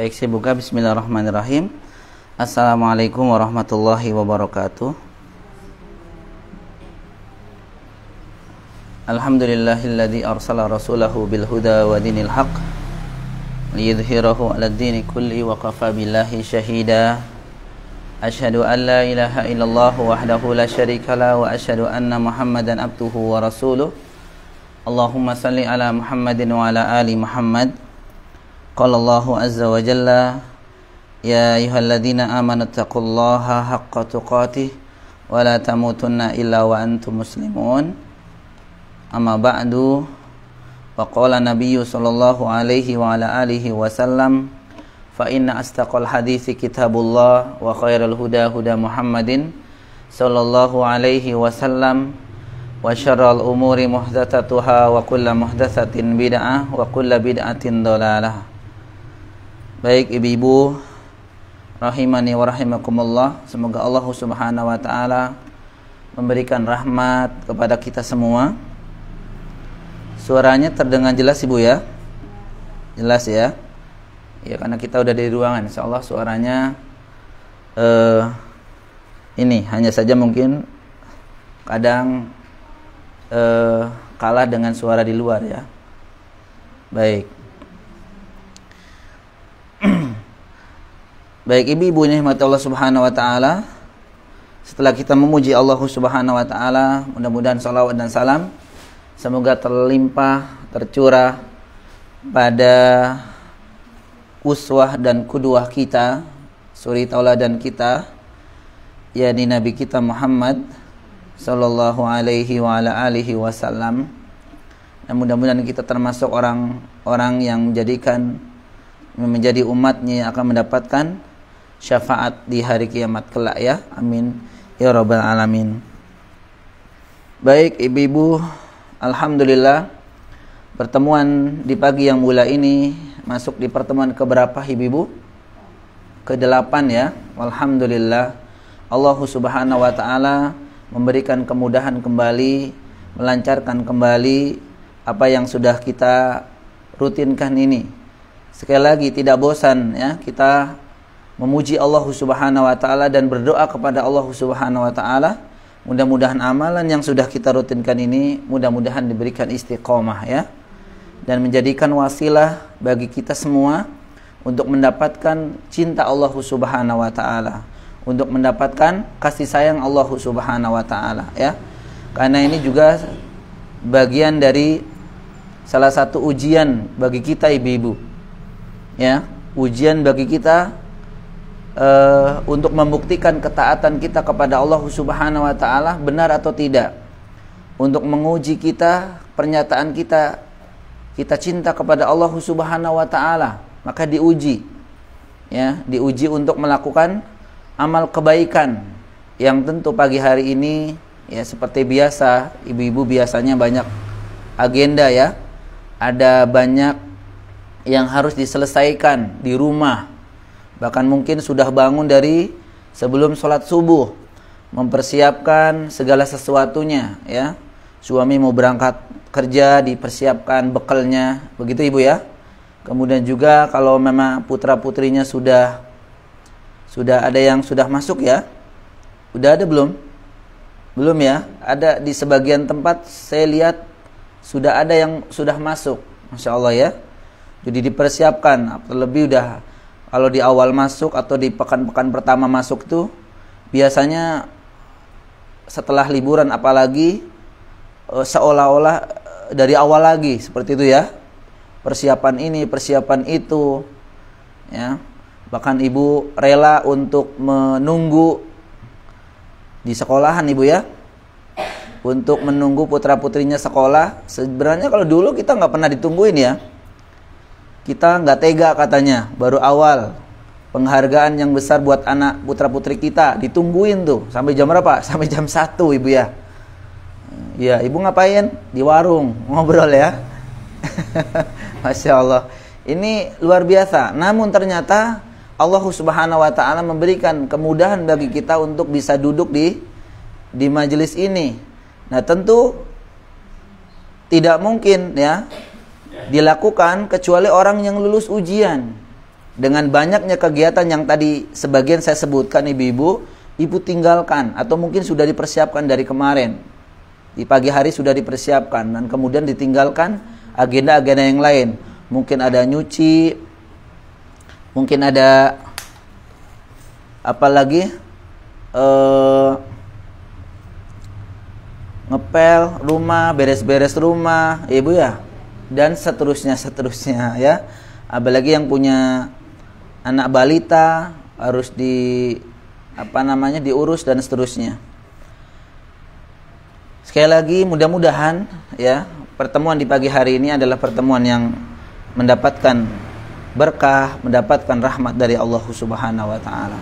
Baik, saya buka. Bismillahirrahmanirrahim. Assalamualaikum warahmatullahi wabarakatuh. Alhamdulillahilladzi arsala rasulahu bil huda wa dinil haqq liyudhhirahu 'alad dini kulli wa kafa billahi shahida. Asyhadu an la ilaha illallah wahdahu la syarikalah wa asyhadu anna Muhammadan abduhu wa rasuluh. Allahumma salli ala Muhammadin wa ala ali Muhammad. Qala Allahu azza wa jalla, ya ayyuhalladzina amanu taqullaha haqqa tuqatih wa la tamutunna illa wa antum muslimun. Amma ba'du. Wa qala nabiyyu sallallahu alaihi wa ala alihi wasallam, fa inna astaqal hadithi kitabullah wa khairal huda huda Muhammadin sallallahu alaihi wasallam wa syarrul umuri muhdatsatuha wa kullu muhdatsatin bid'ah wa kullu bid'atin dhalalah. Baik ibu-ibu rahimani wa rahimakumullah, semoga Allah Subhanahu wa taala memberikan rahmat kepada kita semua. Suaranya terdengar jelas Ibu ya? Jelas ya? Ya, karena kita udah di ruangan, insyaallah suaranya ini hanya saja mungkin kadang kalah dengan suara di luar ya. Baik. Baik ibu-ibu yang dirahmati Allah Subhanahu wa taala, setelah kita memuji Allah Subhanahu wa taala, mudah-mudahan salawat dan salam semoga terlimpah, tercurah pada uswah dan qudwah kita, suri tauladan kita, yakni Nabi kita Muhammad sallallahu alaihi wa ala alihi wasallam. Dan mudah-mudahan kita termasuk orang-orang yang menjadi umatnya yang akan mendapatkan syafaat di hari kiamat kelak ya. Amin ya rabbal alamin. Baik ibu-ibu, alhamdulillah pertemuan di pagi yang mulia ini masuk di pertemuan keberapa ibu-ibu? Ke-8 ya. Alhamdulillah Allah Subhanahu wa taala memberikan kemudahan kembali, melancarkan kembali apa yang sudah kita rutinkan ini. Sekali lagi tidak bosan ya kita memuji Allah Subhanahu wa taala dan berdoa kepada Allah Subhanahu wa taala. Mudah-mudahan amalan yang sudah kita rutinkan ini mudah-mudahan diberikan istiqomah ya, dan menjadikan wasilah bagi kita semua untuk mendapatkan cinta Allah Subhanahu wa taala, untuk mendapatkan kasih sayang Allah Subhanahu wa taala ya. Karena ini juga bagian dari salah satu ujian bagi kita ibu-ibu ya, ujian bagi kita untuk membuktikan ketaatan kita kepada Allah Subhanahu wa taala benar atau tidak, untuk menguji kita, pernyataan kita cinta kepada Allah Subhanahu wa taala, maka diuji ya, diuji untuk melakukan amal kebaikan yang tentu pagi hari ini ya seperti biasa ibu-ibu biasanya banyak agenda ya, ada banyak yang harus diselesaikan di rumah. Bahkan mungkin sudah bangun dari sebelum sholat subuh, mempersiapkan segala sesuatunya ya. Suami mau berangkat kerja, dipersiapkan bekalnya, begitu ibu ya. Kemudian juga kalau memang putra putrinya sudah ada yang sudah masuk ya. Udah ada belum? Belum ya. Ada di sebagian tempat saya lihat sudah ada yang sudah masuk, masya Allah ya. Jadi dipersiapkan, terlebih udah kalau di awal masuk atau di pekan-pekan pertama masuk tuh biasanya setelah liburan apalagi seolah-olah dari awal lagi seperti itu ya. Persiapan ini, persiapan itu ya. Bahkan ibu rela untuk menunggu di sekolahan ibu ya, untuk menunggu putra-putrinya sekolah. Sebenarnya kalau dulu kita nggak pernah ditungguin ya. Kita nggak tega katanya, baru awal penghargaan yang besar buat anak putra putri kita ditungguin tuh sampai jam berapa? Sampai jam 1 ibu ya. Ya ibu ngapain? Di warung ngobrol ya. Masya Allah, ini luar biasa. Namun ternyata Allah Subhanahu wa taala memberikan kemudahan bagi kita untuk bisa duduk di majelis ini. Nah tentu tidak mungkin ya dilakukan kecuali orang yang lulus ujian. dengan banyaknya kegiatan yang tadi sebagian saya sebutkan ibu-ibu, ibu tinggalkan atau mungkin sudah dipersiapkan dari kemarin. Di pagi hari sudah dipersiapkan dan kemudian ditinggalkan agenda-agenda yang lain. Mungkin ada nyuci, mungkin ada apalagi ngepel rumah, beres-beres rumah, ibu ya, dan seterusnya ya. Apalagi yang punya anak balita harus diurus dan seterusnya. Sekali lagi mudah-mudahan ya pertemuan di pagi hari ini adalah pertemuan yang mendapatkan berkah, mendapatkan rahmat dari Allah Subhanahu wa taala.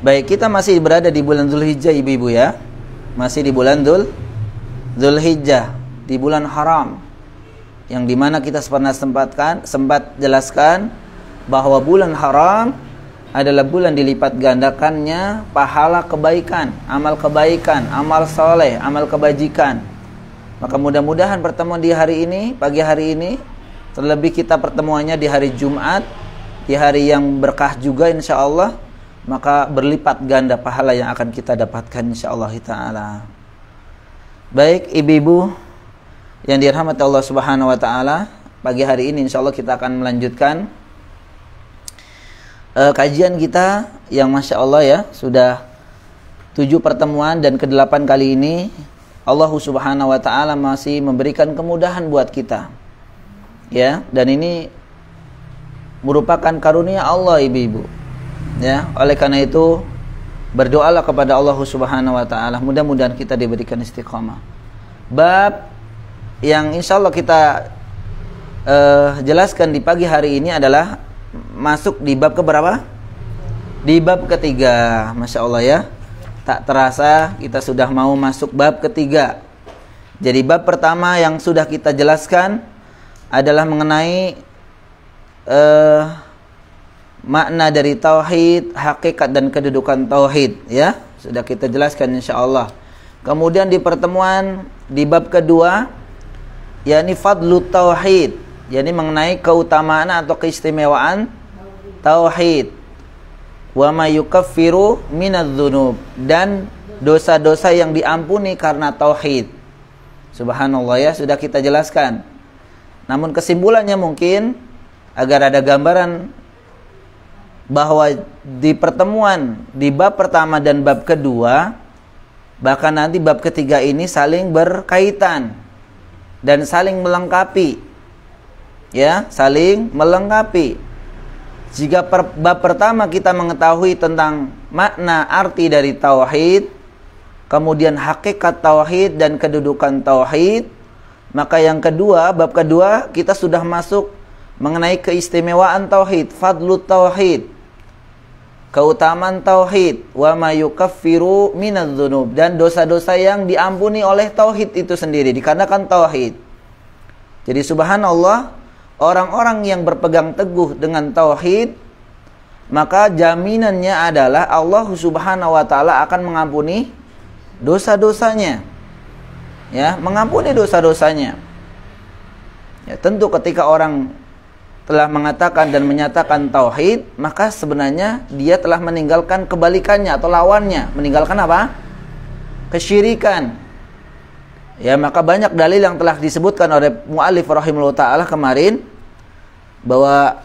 Baik, kita masih berada di bulan Dzulhijjah ibu-ibu ya. Masih di bulan Dzulhijjah, di bulan haram. Yang dimana kita sempat jelaskan bahwa bulan haram adalah bulan dilipat gandakannya pahala kebaikan, amal soleh, amal kebajikan. Maka mudah-mudahan pertemuan di hari ini, pagi hari ini, terlebih kita pertemuannya di hari Jumat, di hari yang berkah juga insya Allah, maka berlipat ganda pahala yang akan kita dapatkan insya Allah ta'ala. Baik ibu-ibu yang dirahmati Allah Subhanahu wa ta'ala, pagi hari ini insya Allah kita akan melanjutkan kajian kita yang Masya Allah ya, sudah 7 pertemuan dan ke-8 kali ini Allah Subhanahu wa ta'ala masih memberikan kemudahan buat kita ya, dan ini merupakan karunia Allah ibu-ibu ya. Oleh karena itu berdoalah kepada Allah Subhanahu wa ta'ala, mudah-mudahan kita diberikan istiqamah. Bab yang insya Allah kita jelaskan di pagi hari ini adalah masuk di bab keberapa? Di bab ketiga. Masya Allah ya, tak terasa kita sudah mau masuk bab ketiga. Jadi bab pertama yang sudah kita jelaskan adalah mengenai makna dari tauhid, hakikat dan kedudukan tauhid ya. Sudah kita jelaskan insyaallah. Kemudian di pertemuan di bab kedua yakni fadlu tauhid, yakni mengenai keutamaan atau keistimewaan tauhid. Wa ma yukaffiru minadz-dzunub, dan dosa-dosa yang diampuni karena tauhid. Subhanallah ya, sudah kita jelaskan. Namun kesimpulannya mungkin agar ada gambaran bahwa di pertemuan di bab pertama dan bab kedua, bahkan nanti bab ketiga ini saling berkaitan dan saling melengkapi ya, saling melengkapi. Jika bab pertama kita mengetahui tentang makna arti dari tauhid, kemudian hakikat tauhid dan kedudukan tauhid, maka yang kedua, bab kedua kita sudah masuk mengenai keistimewaan tauhid, fadlu tauhid, keutamaan tauhid, wa ma yukaffiru minadz-dzunub, dan dosa-dosa yang diampuni oleh tauhid itu sendiri dikarenakan tauhid. Jadi subhanallah, orang-orang yang berpegang teguh dengan tauhid, maka jaminannya adalah Allah Subhanahu wa taala akan mengampuni dosa-dosanya. Ya, mengampuni dosa-dosanya. Ya, tentu ketika orang telah mengatakan dan menyatakan tauhid, maka sebenarnya dia telah meninggalkan kebalikannya atau lawannya. Meninggalkan apa? Kesyirikan. Ya, maka banyak dalil yang telah disebutkan oleh mu'allif rahimahullah ta'ala kemarin, bahwa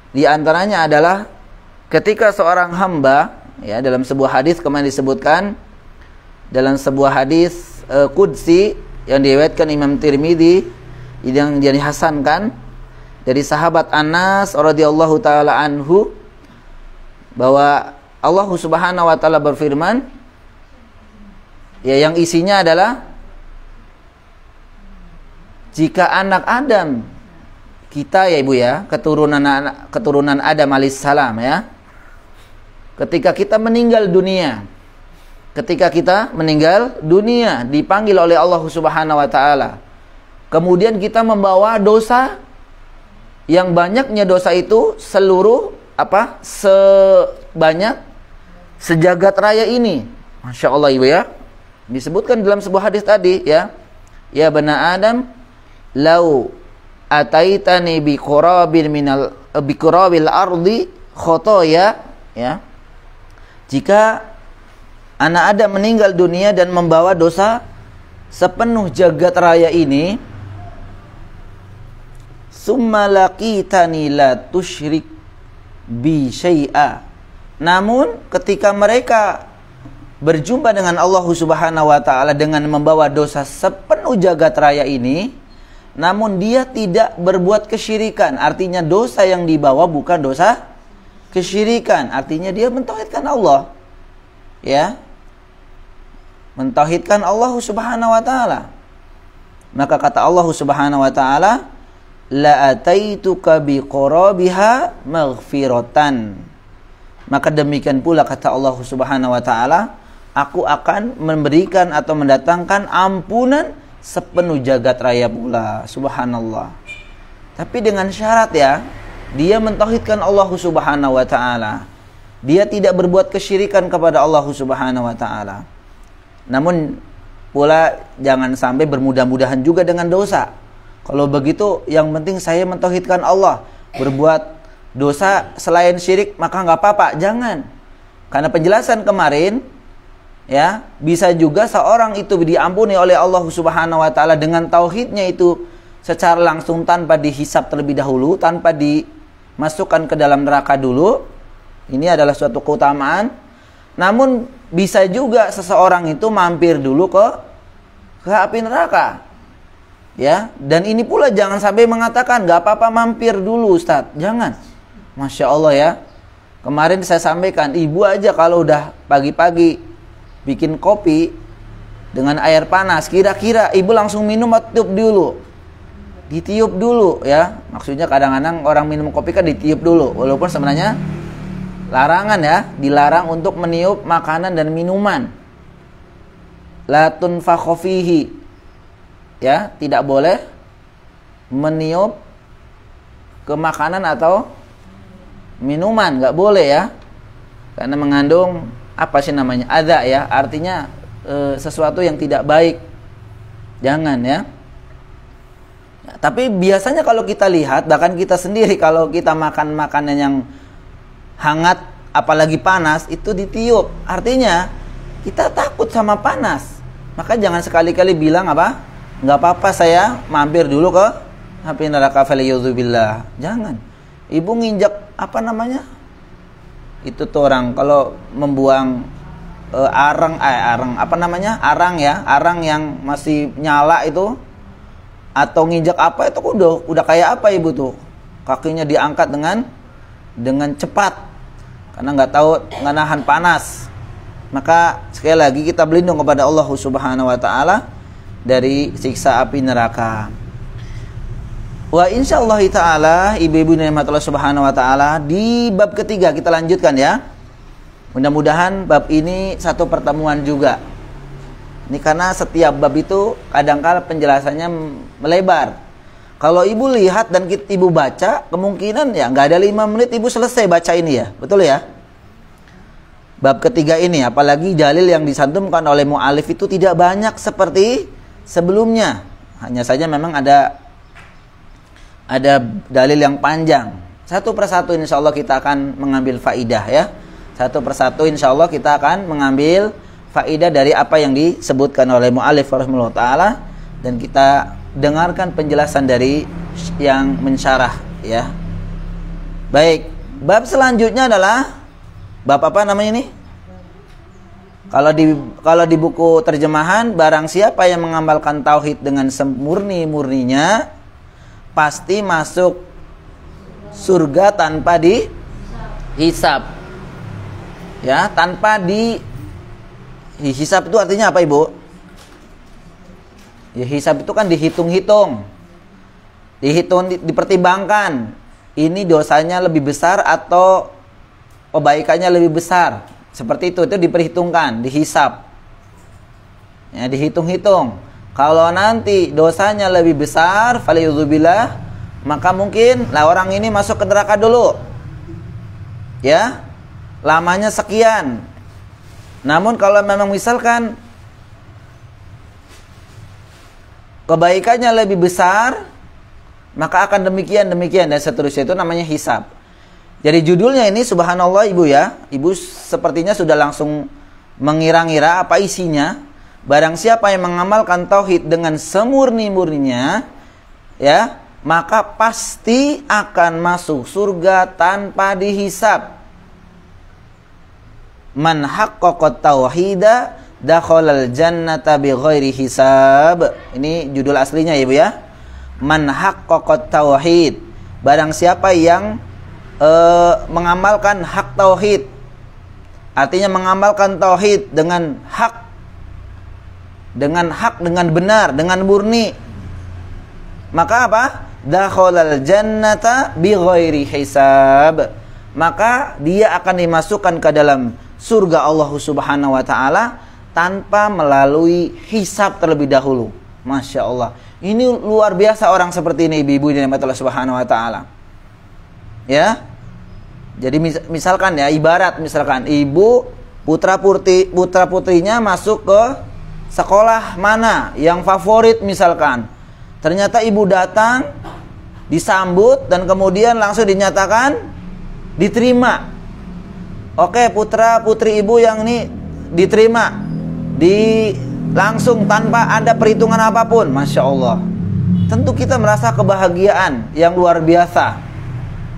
di antaranya adalah ketika seorang hamba, ya, dalam sebuah hadis kemarin disebutkan, dalam sebuah hadis qudsi yang diriwayatkan Imam Tirmidzi yang dihasankan dari sahabat Anas radhiyallahu taala anhu, bahwa Allah Subhanahu wa taala berfirman, ya, yang isinya adalah jika anak Adam kita ya ibu ya, keturunan Adam alaihissalam ya, ketika kita meninggal dunia, dipanggil oleh Allah Subhanahu wa taala, kemudian kita membawa dosa yang banyaknya dosa itu sebanyak sejagat raya ini. Masya Allah ibu ya, disebutkan dalam sebuah hadis tadi ya, ya bana Adam lau ataitani bi qurabin minal biqurabil ardi khotoya, ya. Jika anak Adam meninggal dunia dan membawa dosa sepenuh jagat raya ini, summa laqitani la tusyrik bi syai'a. Namun ketika mereka berjumpa dengan Allah Subhanahu wa taala dengan membawa dosa sepenuh jagat raya ini, namun dia tidak berbuat kesyirikan. Artinya dosa yang dibawa bukan dosa kesyirikan. Artinya dia mentauhidkan Allah. Ya. Mentauhidkan Allah Subhanahu wa taala. Maka kata Allah Subhanahu wa taala, la ataituka biqarabiha maghfiratan. Maka demikian pula kata Allah Subhanahu wa taala, aku akan memberikan atau mendatangkan ampunan sepenuh jagat raya pula. Subhanallah. Tapi dengan syarat, ya, dia mentauhidkan Allah Subhanahu wa taala. Dia tidak berbuat kesyirikan kepada Allah Subhanahu wa taala. Namun pula jangan sampai bermudah-mudahan juga dengan dosa. Kalau begitu yang penting saya mentauhidkan Allah. Berbuat dosa selain syirik maka nggak apa-apa. Jangan. Karena penjelasan kemarin, ya, bisa juga seorang itu diampuni oleh Allah Subhanahu wa taala dengan tauhidnya itu secara langsung tanpa dihisab terlebih dahulu, tanpa dimasukkan ke dalam neraka dulu. Ini adalah suatu keutamaan. Namun bisa juga seseorang itu mampir dulu ke api neraka. Ya, dan ini pula jangan sampai mengatakan nggak apa-apa mampir dulu, Ustaz. Jangan. Masya Allah, ya. Kemarin saya sampaikan, ibu aja kalau udah pagi-pagi bikin kopi dengan air panas, kira-kira ibu langsung minum atau tiup dulu? Ditiup dulu, ya. Maksudnya kadang-kadang orang minum kopi kan ditiup dulu, walaupun sebenarnya larangan, ya, dilarang untuk meniup makanan dan minuman. La tunfakhu fihi, ya, tidak boleh meniup ke makanan atau minuman, nggak boleh, ya, karena mengandung apa sih namanya, adza, ya, artinya sesuatu yang tidak baik. Jangan, ya. Tapi biasanya kalau kita lihat, bahkan kita sendiri kalau kita makan makanan yang hangat apalagi panas itu ditiup, artinya kita takut sama panas. Maka jangan sekali-kali bilang apa, nggak apa-apa saya mampir dulu ke api neraka, falyudzubillah. Jangan. Ibu nginjak apa namanya itu tuh orang kalau membuang arang apa namanya, arang, ya, arang yang masih nyala itu, atau nginjak apa itu udah kayak apa ibu tuh, kakinya diangkat dengan cepat karena nggak tahu, nggak nahan panas. Maka sekali lagi kita berlindung kepada Allah Subhanahu wa taala dari siksa api neraka. Wa insyaallah taala, ibu-ibu nikmat Allah Subhanahu wa taala, di bab ketiga kita lanjutkan, ya. Mudah-mudahan bab ini satu pertemuan juga. Ini karena setiap bab itu kadang-kala penjelasannya melebar. Kalau ibu lihat dan ibu baca, kemungkinan ya nggak ada 5 menit ibu selesai baca ini, ya. Betul, ya? Bab ketiga ini, apalagi dalil yang disantumkan oleh mu'alif itu tidak banyak seperti sebelumnya. Hanya saja memang ada dalil yang panjang. Satu persatu insya Allah kita akan mengambil faidah, ya. Satu persatu insya Allah kita akan mengambil faidah dari apa yang disebutkan oleh mu'alif rahimahullah ta'ala, dan kita dengarkan penjelasan dari yang mensyarah, ya. Baik, bab selanjutnya adalah bab apa namanya ini? Kalau di buku terjemahan, barang siapa yang mengamalkan tauhid dengan semurni-murninya pasti masuk surga tanpa dihisab. Ya, tanpa dihisab itu artinya apa, Ibu? Ya, hisab itu kan dihitung-hitung. Dipertimbangkan. Ini dosanya lebih besar atau kebaikannya lebih besar. Seperti itu diperhitungkan, dihisab. Ya, dihitung-hitung. Kalau nanti dosanya lebih besar, falyudzubillah, maka mungkin lah orang ini masuk ke neraka dulu. Ya. Lamanya sekian. Namun kalau memang misalkan kebaikannya lebih besar, maka akan demikian dan seterusnya. Itu namanya hisab. Jadi judulnya ini subhanallah Ibu ya. Ibu sepertinya sudah langsung mengira-ngira apa isinya. Barang siapa yang mengamalkan tauhid dengan semurni-murninya, ya, maka pasti akan masuk surga tanpa dihisab. Man haqqaqat tauhida dakhalal jannata bighairi hisab. Ini judul aslinya ya, Bu ya. Man haqqaqat tauhid. Barang siapa yang mengamalkan hak tauhid. Artinya mengamalkan tauhid dengan hak, dengan benar, dengan murni. Maka apa? Dakhalal jannata bighairi hisab. Maka dia akan dimasukkan ke dalam surga Allah Subhanahu wa taala tanpa melalui hisab terlebih dahulu. Masya Allah. Ini luar biasa orang seperti ini, ibu-ibu di rahmat Allah Subhanahu wa taala. Ya. Jadi misalkan ya, ibarat misalkan ibu putra putrinya masuk ke sekolah mana yang favorit misalkan. Ternyata ibu datang, disambut dan kemudian langsung dinyatakan diterima. Oke, putra putri ibu yang ini diterima, langsung tanpa ada perhitungan apapun. Masya Allah. Tentu kita merasa kebahagiaan yang luar biasa.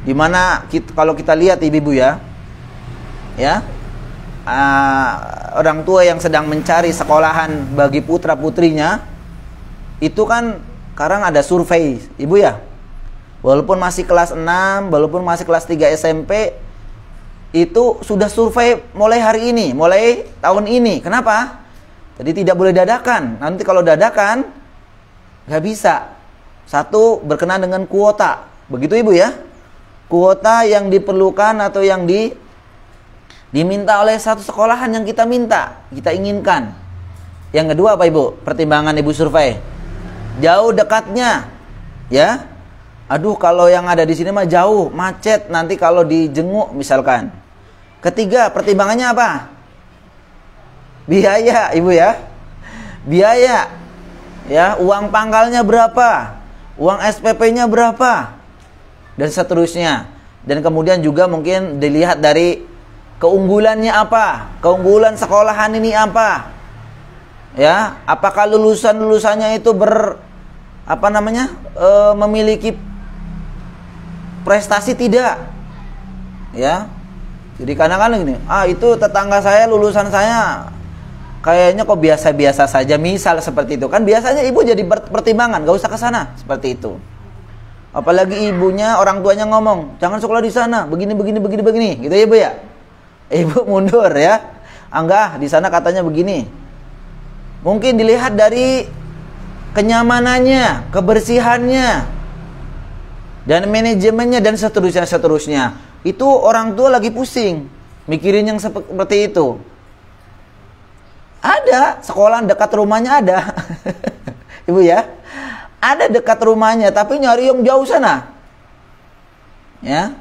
Dimana kalau kita lihat ibu-ibu ya, orang tua yang sedang mencari sekolahan bagi putra putrinya, itu kan sekarang ada survei, ibu ya. Walaupun masih kelas 6, walaupun masih kelas 3 SMP, itu sudah survei mulai hari ini, mulai tahun ini. Kenapa? Jadi tidak boleh dadakan. Nanti kalau dadakan nggak bisa. Satu, berkenaan dengan kuota. Begitu ibu ya. Kuota yang diperlukan atau yang diminta oleh satu sekolahan yang kita minta, kita inginkan. Yang kedua apa ibu? Pertimbangan ibu survei. Jauh dekatnya, ya. Aduh, kalau yang ada di sini mah jauh, macet nanti kalau dijenguk misalkan. Ketiga, pertimbangannya apa? Biaya, ibu ya. Biaya. Ya, uang pangkalnya berapa? Uang SPP-nya berapa? Dan seterusnya. Dan kemudian juga mungkin dilihat dari keunggulannya apa? Keunggulan sekolahan ini apa? Ya, apakah lulusannya itu memiliki prestasi tidak? Ya. Jadi kadang-kadang gini, itu tetangga saya, lulusan saya kayaknya kok biasa-biasa saja, misal seperti itu. Kan biasanya ibu jadi pertimbangan, gak usah ke sana, seperti itu. Apalagi ibunya, orang tuanya ngomong, jangan sekolah di sana, begini, gitu ya ibu ya. Ibu mundur ya. Enggak, di sana katanya begini. Mungkin dilihat dari kenyamanannya, kebersihannya, dan manajemennya dan seterusnya. Itu orang tua lagi pusing mikirin yang seperti itu. Ada sekolah dekat rumahnya ada. Ibu ya. Ada dekat rumahnya tapi nyari yang jauh sana. Ya.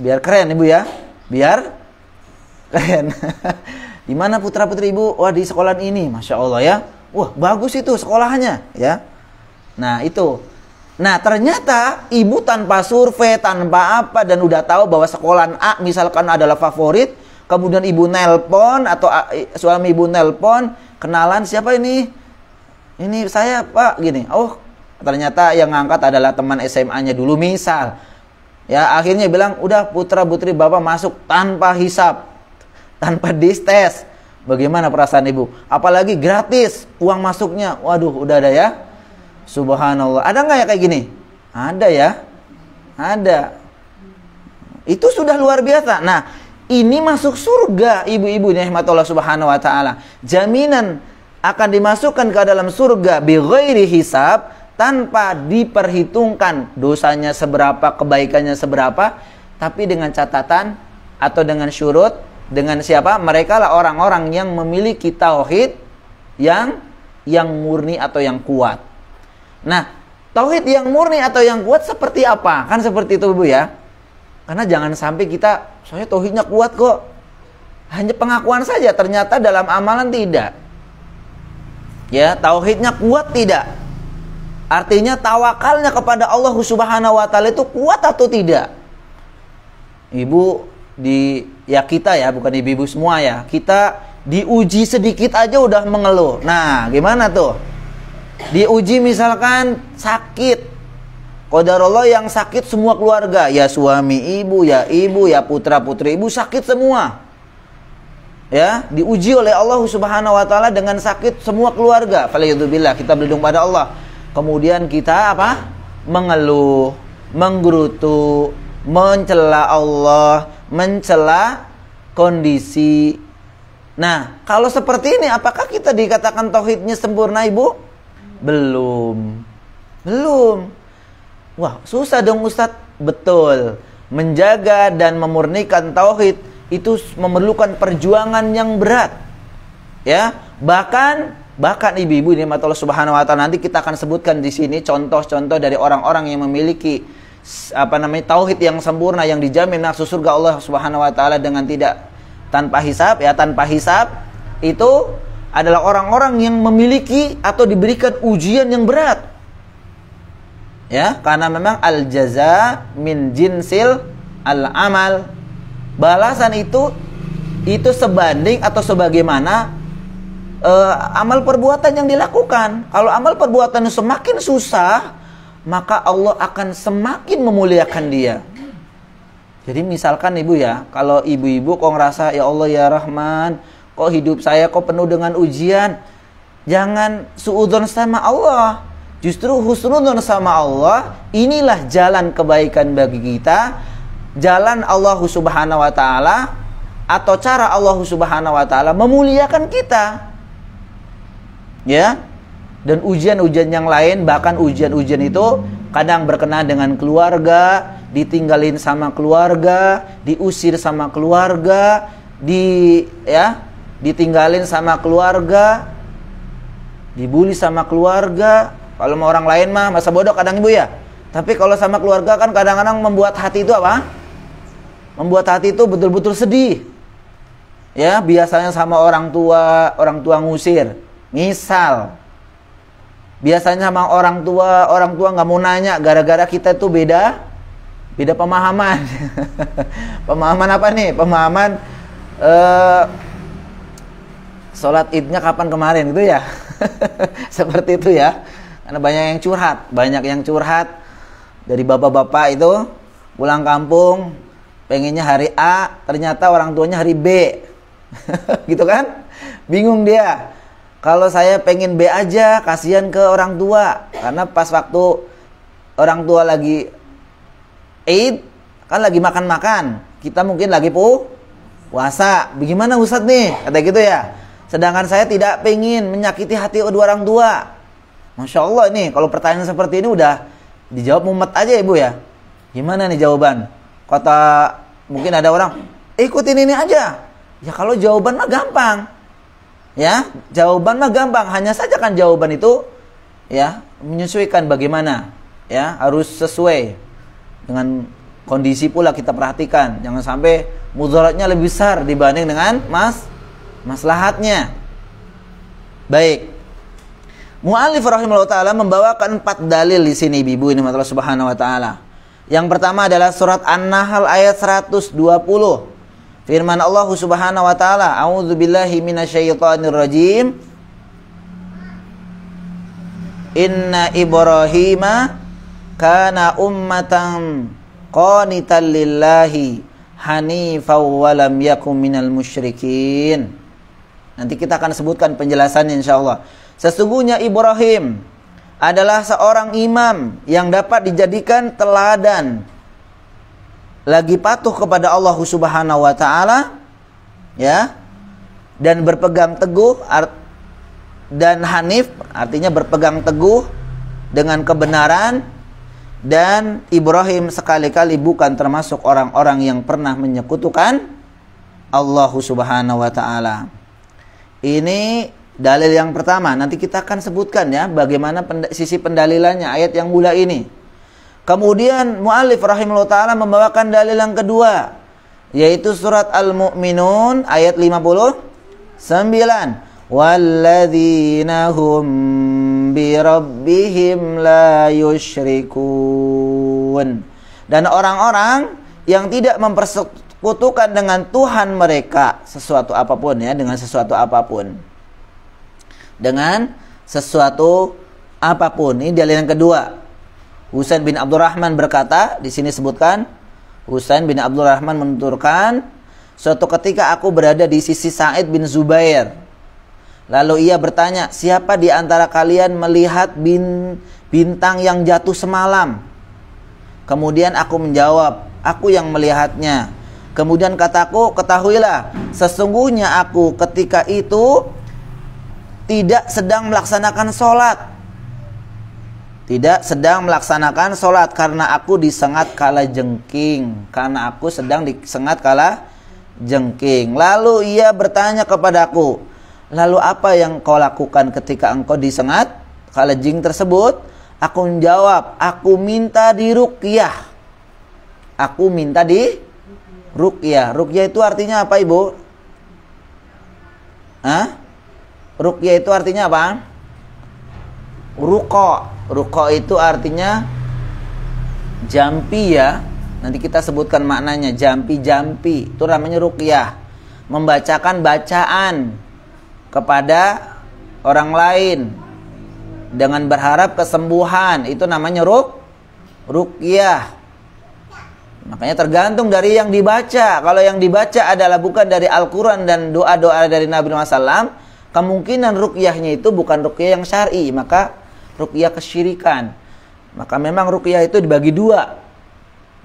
Biar keren ibu ya. Biar keren. Di mana putra-putri ibu? Wah, di sekolah ini, Masya Allah ya. Wah, bagus itu sekolahannya ya. Nah, itu. Nah, ternyata ibu tanpa survei, tanpa apa, dan udah tahu bahwa sekolah A misalkan adalah favorit, kemudian ibu nelpon atau suami ibu nelpon, kenalan, siapa ini? Ini saya Pak, gini. Oh, ternyata yang ngangkat adalah teman SMA-nya dulu misal. Ya, akhirnya bilang, udah putra putri bapak masuk tanpa hisab, tanpa distes. Bagaimana perasaan ibu? Apalagi gratis uang masuknya. Waduh, udah ada ya. Subhanallah. Ada nggak ya kayak gini? Ada ya. Ada. Itu sudah luar biasa. Nah, ini masuk surga ibu-ibu rahmat Allah Subhanahu wa taala. Jaminan akan dimasukkan ke dalam surga bighairi hisab, tanpa diperhitungkan dosanya seberapa, kebaikannya seberapa, tapi dengan catatan atau dengan syurut, dengan siapa? Mereka lah orang-orang yang memiliki tauhid yang murni atau yang kuat. Nah, tauhid yang murni atau yang kuat seperti apa? Kan seperti itu ibu ya. Karena jangan sampai kita, saya tauhidnya kuat kok, hanya pengakuan saja, ternyata dalam amalan tidak. Ya, tauhidnya kuat tidak. Artinya tawakalnya kepada Allah Subhanahu wa taala itu kuat atau tidak? Ibu kita ya, bukan ibu-ibu semua ya. Kita diuji sedikit aja udah mengeluh. Nah, gimana tuh? Diuji misalkan sakit. Qadarullah yang sakit semua keluarga, ya suami ibu, ya putra-putri ibu sakit semua. Ya, diuji oleh Allah Subhanahu wa taala dengan sakit semua keluarga. Falyadzubillah, kita berlindung pada Allah. Kemudian kita apa? Mengeluh, menggerutu, mencela Allah, mencela kondisi. Nah, kalau seperti ini apakah kita dikatakan tauhidnya sempurna, Ibu? Belum. Wah, susah dong Ustadz. Betul. Menjaga dan memurnikan tauhid itu memerlukan perjuangan yang berat. Ya, bahkan ibu-ibu ini Allah Subhanahu wa taala, nanti kita akan sebutkan di sini contoh-contoh dari orang-orang yang memiliki tauhid yang sempurna yang dijamin masuk surga Allah Subhanahu wa taala dengan tanpa hisab itu adalah orang-orang yang memiliki atau diberikan ujian yang berat. Ya, karena memang al-jaza min jinsil al-amal. Balasan itu sebanding atau sebagaimana amal perbuatan yang dilakukan. Kalau amal perbuatan semakin susah, maka Allah akan semakin memuliakan dia. Jadi misalkan ibu ya, kalau ibu-ibu kok ngerasa ya Allah ya Rahman, kok hidup saya kok penuh dengan ujian, jangan suudzon sama Allah. Justru husnudzon sama Allah, inilah jalan kebaikan bagi kita, jalan Allah Subhanahu wa taala atau cara Allah Subhanahu wa taala memuliakan kita. Ya. Dan ujian-ujian yang lain, bahkan ujian-ujian itu kadang berkenaan dengan keluarga, ditinggalin sama keluarga, diusir sama keluarga, ditinggalin sama keluarga, dibully sama keluarga. Kalau sama orang lain mah masa bodoh kadang ibu ya. Tapi kalau sama keluarga kan kadang-kadang membuat hati itu apa? Membuat hati itu betul-betul sedih. Ya, biasanya sama orang tua ngusir. Misal biasanya sama orang tua nggak mau nanya gara-gara kita tuh beda pemahaman. Pemahaman apa nih? Pemahaman sholat idnya kapan kemarin gitu ya. Seperti itu ya. Karena banyak yang curhat dari bapak-bapak itu pulang kampung pengennya hari A, ternyata orang tuanya hari B. Gitu kan? Bingung dia. Kalau saya pengen B aja, kasihan ke orang tua. Karena pas waktu orang tua lagi Eid, kan lagi makan-makan. Kita mungkin lagi puasa. Bagaimana Ustadz nih? Kata gitu ya. Sedangkan saya tidak pengen menyakiti hati kedua orang tua. Masya Allah nih, kalau pertanyaan seperti ini udah dijawab mumet aja ibu ya. Gimana nih jawaban? Kata mungkin ada orang, ikutin ini aja. Ya kalau jawaban mah gampang. Ya, jawaban mah gampang. Hanya saja kan jawaban itu ya menyesuaikan bagaimana. Ya, harus sesuai dengan kondisi pula kita perhatikan. Jangan sampai mudaratnya lebih besar dibanding dengan maslahatnya. Baik. Mu'allif rahimahullah ta'ala membawakan 4 dalil di sini ibu ini Allah Subhanahu wa ta'ala. Yang pertama adalah surat An-Nahl ayat 120. Firman Allah Subhanahu wa ta'ala, a'udzubillahi minasyaitonir rajim. Inna Ibrahima kana ummatan qanitan lillahi hanifan wa lam yakun minal musyrikin. Nanti kita akan sebutkan penjelasannya insyaallah. Sesungguhnya Ibrahim adalah seorang imam yang dapat dijadikan teladan, lagi patuh kepada Allah Subhanahu wa taala, ya, dan berpegang teguh, dan hanif artinya berpegang teguh dengan kebenaran, dan Ibrahim sekali-kali bukan termasuk orang-orang yang pernah menyekutukan Allah Subhanahu wa taala. Ini dalil yang pertama. Nanti kita akan sebutkan ya bagaimana sisi pendalilannya ayat yang mula ini. Kemudian mu'allif rahimahullah ta'ala membawakan dalil yang kedua, yaitu surat Al-Mu'minun ayat 59. Walladzina hum birabbihim la yusyrikun. Dan orang-orang yang tidak mempersekutukan dengan Tuhan mereka sesuatu apapun, ya, dengan sesuatu apapun. Dengan sesuatu apapun. Ini dalil yang kedua. Husain bin Abdurrahman berkata, di sini sebutkan Husain bin Abdurrahman menuturkan, suatu ketika aku berada di sisi Sa'id bin Zubair. Lalu ia bertanya, siapa di antara kalian melihat bintang yang jatuh semalam? Kemudian aku menjawab, aku yang melihatnya. Kemudian kataku, ketahuilah, sesungguhnya aku ketika itu tidak sedang melaksanakan sholat. Tidak sedang melaksanakan sholat karena aku disengat kala jengking. Karena aku sedang disengat kala jengking. Lalu ia bertanya kepadaku, lalu apa yang kau lakukan ketika engkau disengat kala jengking tersebut? Aku menjawab, aku minta diruqyah. Aku minta diruqyah. Ruqyah itu artinya apa, Ibu? Hah? Ruqyah itu artinya apa? Ruqa. Ruqa itu artinya jampi, ya. Nanti kita sebutkan maknanya, jampi-jampi. Itu namanya ruqyah. Membacakan bacaan kepada orang lain dengan berharap kesembuhan, itu namanya ruqyah. Makanya tergantung dari yang dibaca. Kalau yang dibaca adalah bukan dari Al-Quran dan doa-doa dari Nabi Muhammad SAW, kemungkinan ruqyahnya itu bukan ruqyah yang syar'i, maka ruqyah kesyirikan. Maka memang ruqyah itu dibagi dua.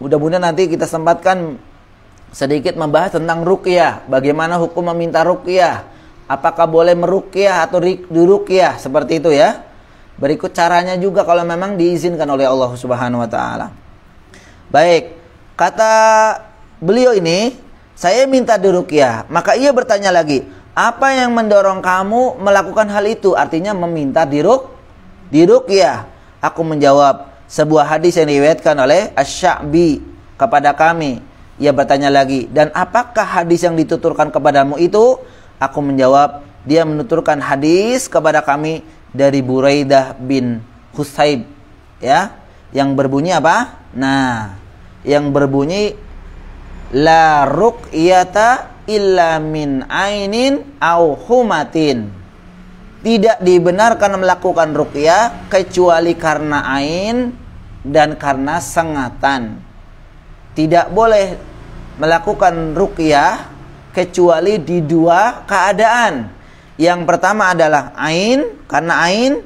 Mudah-mudahan nanti kita sempatkan sedikit membahas tentang ruqyah. Bagaimana hukum meminta ruqyah? Apakah boleh meruqyah atau diruqyah? Seperti itu, ya. Berikut caranya juga kalau memang diizinkan oleh Allah Subhanahu wa taala. Baik, kata beliau ini, saya minta diruqyah. Maka ia bertanya lagi, apa yang mendorong kamu melakukan hal itu? Artinya meminta diruqyah. Aku menjawab, sebuah hadis yang diriwayatkan oleh Asy-Sya'bi kepada kami. Ia bertanya lagi, dan apakah hadis yang dituturkan kepadamu itu? Aku menjawab, dia menuturkan hadis kepada kami dari Buraidah bin Husayb, ya, yang berbunyi apa? Nah, yang berbunyi la ruqyata illa min ainin au humatin. Tidak dibenarkan melakukan ruqyah kecuali karena ain dan karena sengatan. Tidak boleh melakukan ruqyah kecuali di dua keadaan. Yang pertama adalah ain, karena ain,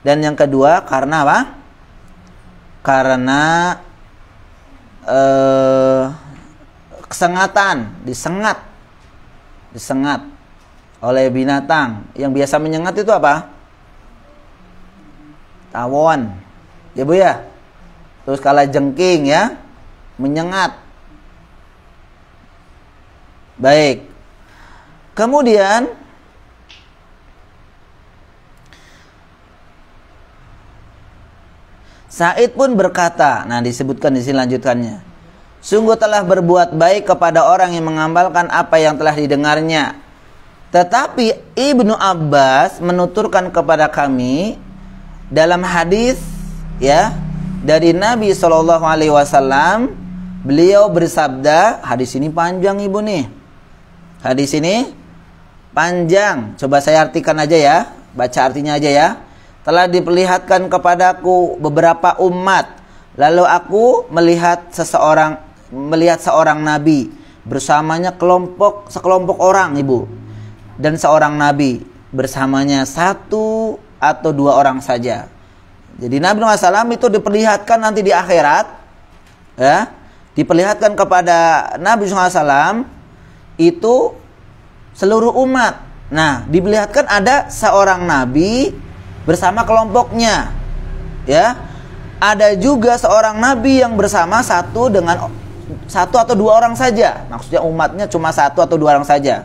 dan yang kedua karena apa? Karena kesengatan, disengat oleh binatang. Yang biasa menyengat itu apa? Tawon, ya Bu, ya. Terus kala jengking, ya, menyengat. Baik. Kemudian Sa'id pun berkata, nah disebutkan di sini lanjutannya, sungguh telah berbuat baik kepada orang yang mengamalkan apa yang telah didengarnya. Tetapi Ibnu Abbas menuturkan kepada kami dalam hadis, ya, dari Nabi SAW, beliau bersabda, hadis ini panjang Ibu nih. Hadis ini panjang. Coba saya artikan aja, ya, baca artinya aja, ya. Telah diperlihatkan kepadaku beberapa umat, lalu aku melihat seorang nabi, bersamanya sekelompok orang, Ibu, dan seorang nabi bersamanya satu atau dua orang saja. Jadi Nabi Muhammad SAW itu diperlihatkan nanti di akhirat, ya, diperlihatkan kepada Nabi SAW itu seluruh umat. Nah, diperlihatkan ada seorang nabi bersama kelompoknya, ya. Ada juga seorang nabi yang bersama satu atau dua orang saja. Maksudnya umatnya cuma satu atau dua orang saja.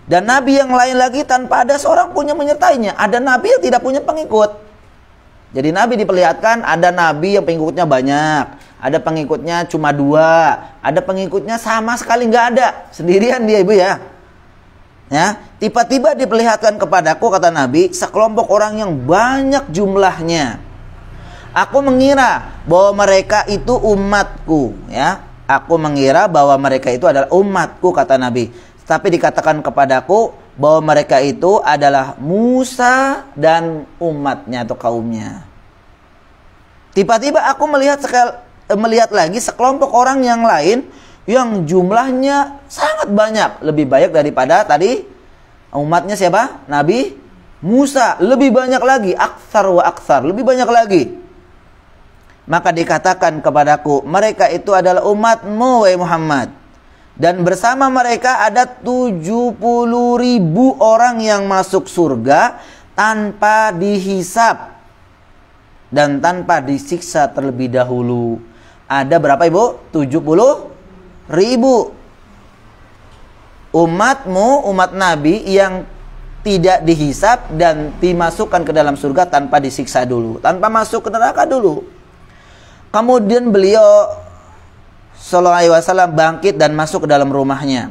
Dan nabi yang lain lagi tanpa ada seorang pun yang menyertainya. Ada nabi yang tidak punya pengikut. Jadi nabi diperlihatkan, ada nabi yang pengikutnya banyak, ada pengikutnya cuma dua, ada pengikutnya sama sekali nggak ada, sendirian dia, Ibu, ya. Ya, tiba-tiba diperlihatkan kepadaku, kata Nabi, sekelompok orang yang banyak jumlahnya. Aku mengira bahwa mereka itu umatku, ya. Aku mengira bahwa mereka itu adalah umatku, kata Nabi. Tapi dikatakan kepadaku bahwa mereka itu adalah Musa dan umatnya atau kaumnya. Tiba-tiba aku melihat lagi sekelompok orang yang lain yang jumlahnya sangat banyak, lebih banyak daripada tadi umatnya siapa? Nabi Musa, lebih banyak lagi, aktsar wa aktsar, lebih banyak lagi. Maka dikatakan kepadaku, mereka itu adalah umatmu, wahai Muhammad. Dan bersama mereka ada 70.000 orang yang masuk surga tanpa dihisab dan tanpa disiksa terlebih dahulu. Ada berapa, Ibu? 70.000 umatmu, umat Nabi yang tidak dihisab dan dimasukkan ke dalam surga tanpa disiksa dulu, tanpa masuk ke neraka dulu. Kemudian beliau sallallahu alaihi wasallam bangkit dan masuk ke dalam rumahnya.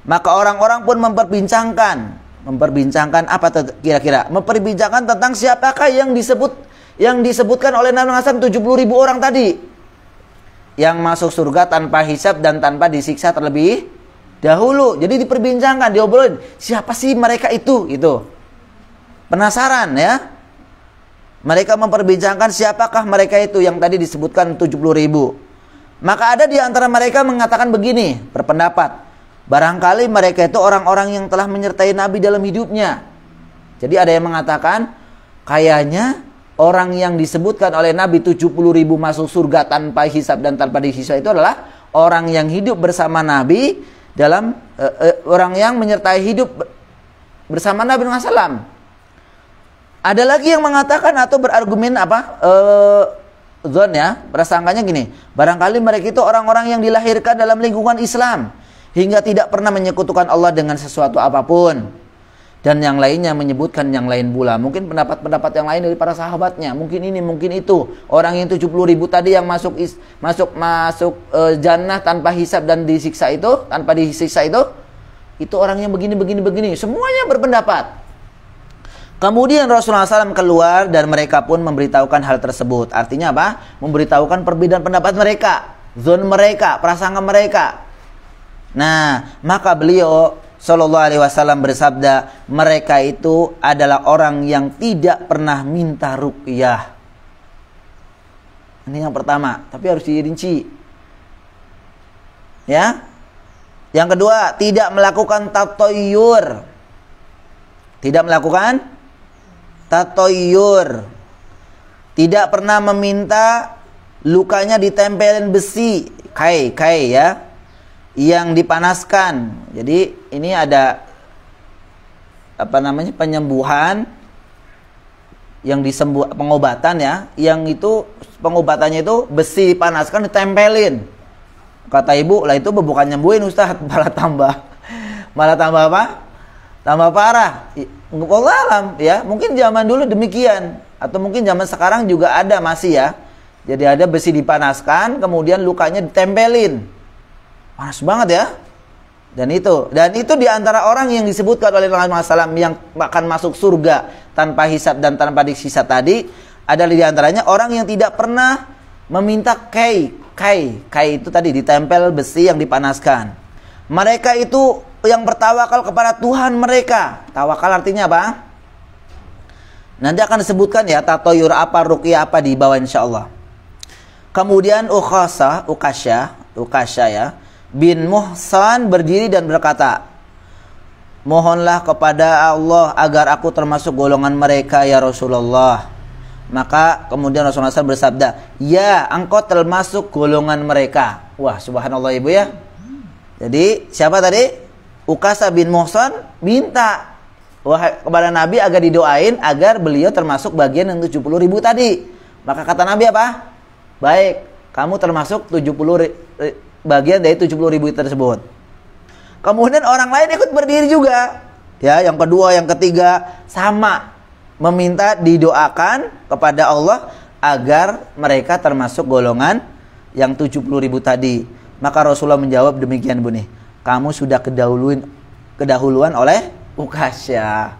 Maka orang-orang pun memperbincangkan apa kira-kira? Memperbincangkan tentang siapakah yang disebutkan oleh Nabi Muhammad 70.000 orang tadi yang masuk surga tanpa hisab dan tanpa disiksa terlebih dahulu. Jadi diperbincangkan, diobrolin, siapa sih mereka itu? Gitu. Penasaran ya? Mereka memperbincangkan siapakah mereka itu yang tadi disebutkan 70.000. Maka ada di antara mereka mengatakan begini, berpendapat, barangkali mereka itu orang-orang yang telah menyertai Nabi dalam hidupnya. Jadi ada yang mengatakan, kayaknya orang yang disebutkan oleh Nabi 70.000 masuk surga tanpa hisab dan tanpa disiksa itu adalah orang yang hidup bersama Nabi dalam orang yang menyertai hidup bersama Nabi SAW. Ada lagi yang mengatakan atau berargumen zon ya, prasangkanya gini, barangkali mereka itu orang-orang yang dilahirkan dalam lingkungan Islam hingga tidak pernah menyekutukan Allah dengan sesuatu apapun. Dan yang lainnya menyebutkan yang lain pula. Mungkin pendapat-pendapat yang lain dari para sahabatnya. Mungkin ini, mungkin itu. Orang yang 70.000 tadi yang masuk jannah tanpa hisab dan disiksa itu, tanpa disiksa itu orang yang begini. Semuanya berpendapat. Kemudian Rasulullah SAW keluar dan mereka pun memberitahukan hal tersebut. Artinya apa? Memberitahukan perbedaan pendapat mereka, zon mereka, prasangka mereka. Nah, maka beliau Sallallahu alaihi wasallam bersabda, mereka itu adalah orang yang tidak pernah minta ruqyah. Ini yang pertama, tapi harus dirinci. Ya. Yang kedua, tidak melakukan tatoyur. Tidak melakukan tatoyur. Tidak pernah meminta lukanya ditempelin besi, kai ya, yang dipanaskan. Jadi ini ada penyembuhan yang pengobatan ya, yang itu pengobatannya itu besi dipanaskan ditempelin. Kata ibu, lah itu bukan nyembuhin Ustaz, malah tambah apa? Tambah parah. Allah alam ya, mungkin zaman dulu demikian atau mungkin zaman sekarang juga ada masih ya. Jadi ada besi dipanaskan kemudian lukanya ditempelin. Panas banget ya. Dan itu di antara orang yang disebutkan oleh Rasulullah SAW yang akan masuk surga tanpa hisab dan tanpa disiksa tadi adalah di antaranya orang yang tidak pernah meminta kai itu tadi ditempel besi yang dipanaskan. Mereka itu yang bertawakal kepada Tuhan mereka. Tawakal artinya apa? Nanti akan disebutkan ya, tatoyur apa, ruqyah apa di bawah insyaallah. Kemudian Ukasya ya bin Muhsan berdiri dan berkata, mohonlah kepada Allah agar aku termasuk golongan mereka ya Rasulullah. Maka kemudian Rasulullah SAW bersabda, ya engkau termasuk golongan mereka. Wah subhanallah ibu ya. Jadi siapa tadi? Ukasha bin Muhsan minta kepada Nabi agar didoain agar beliau termasuk bagian yang 70.000 tadi. Maka kata Nabi apa? Baik, kamu termasuk bagian dari 70.000 tersebut. Kemudian orang lain ikut berdiri juga. Ya, yang kedua, yang ketiga sama meminta didoakan kepada Allah agar mereka termasuk golongan yang 70.000 tadi. Maka Rasulullah menjawab demikian Bu nih. Kamu sudah kedahuluin kedahuluan oleh Ukasya.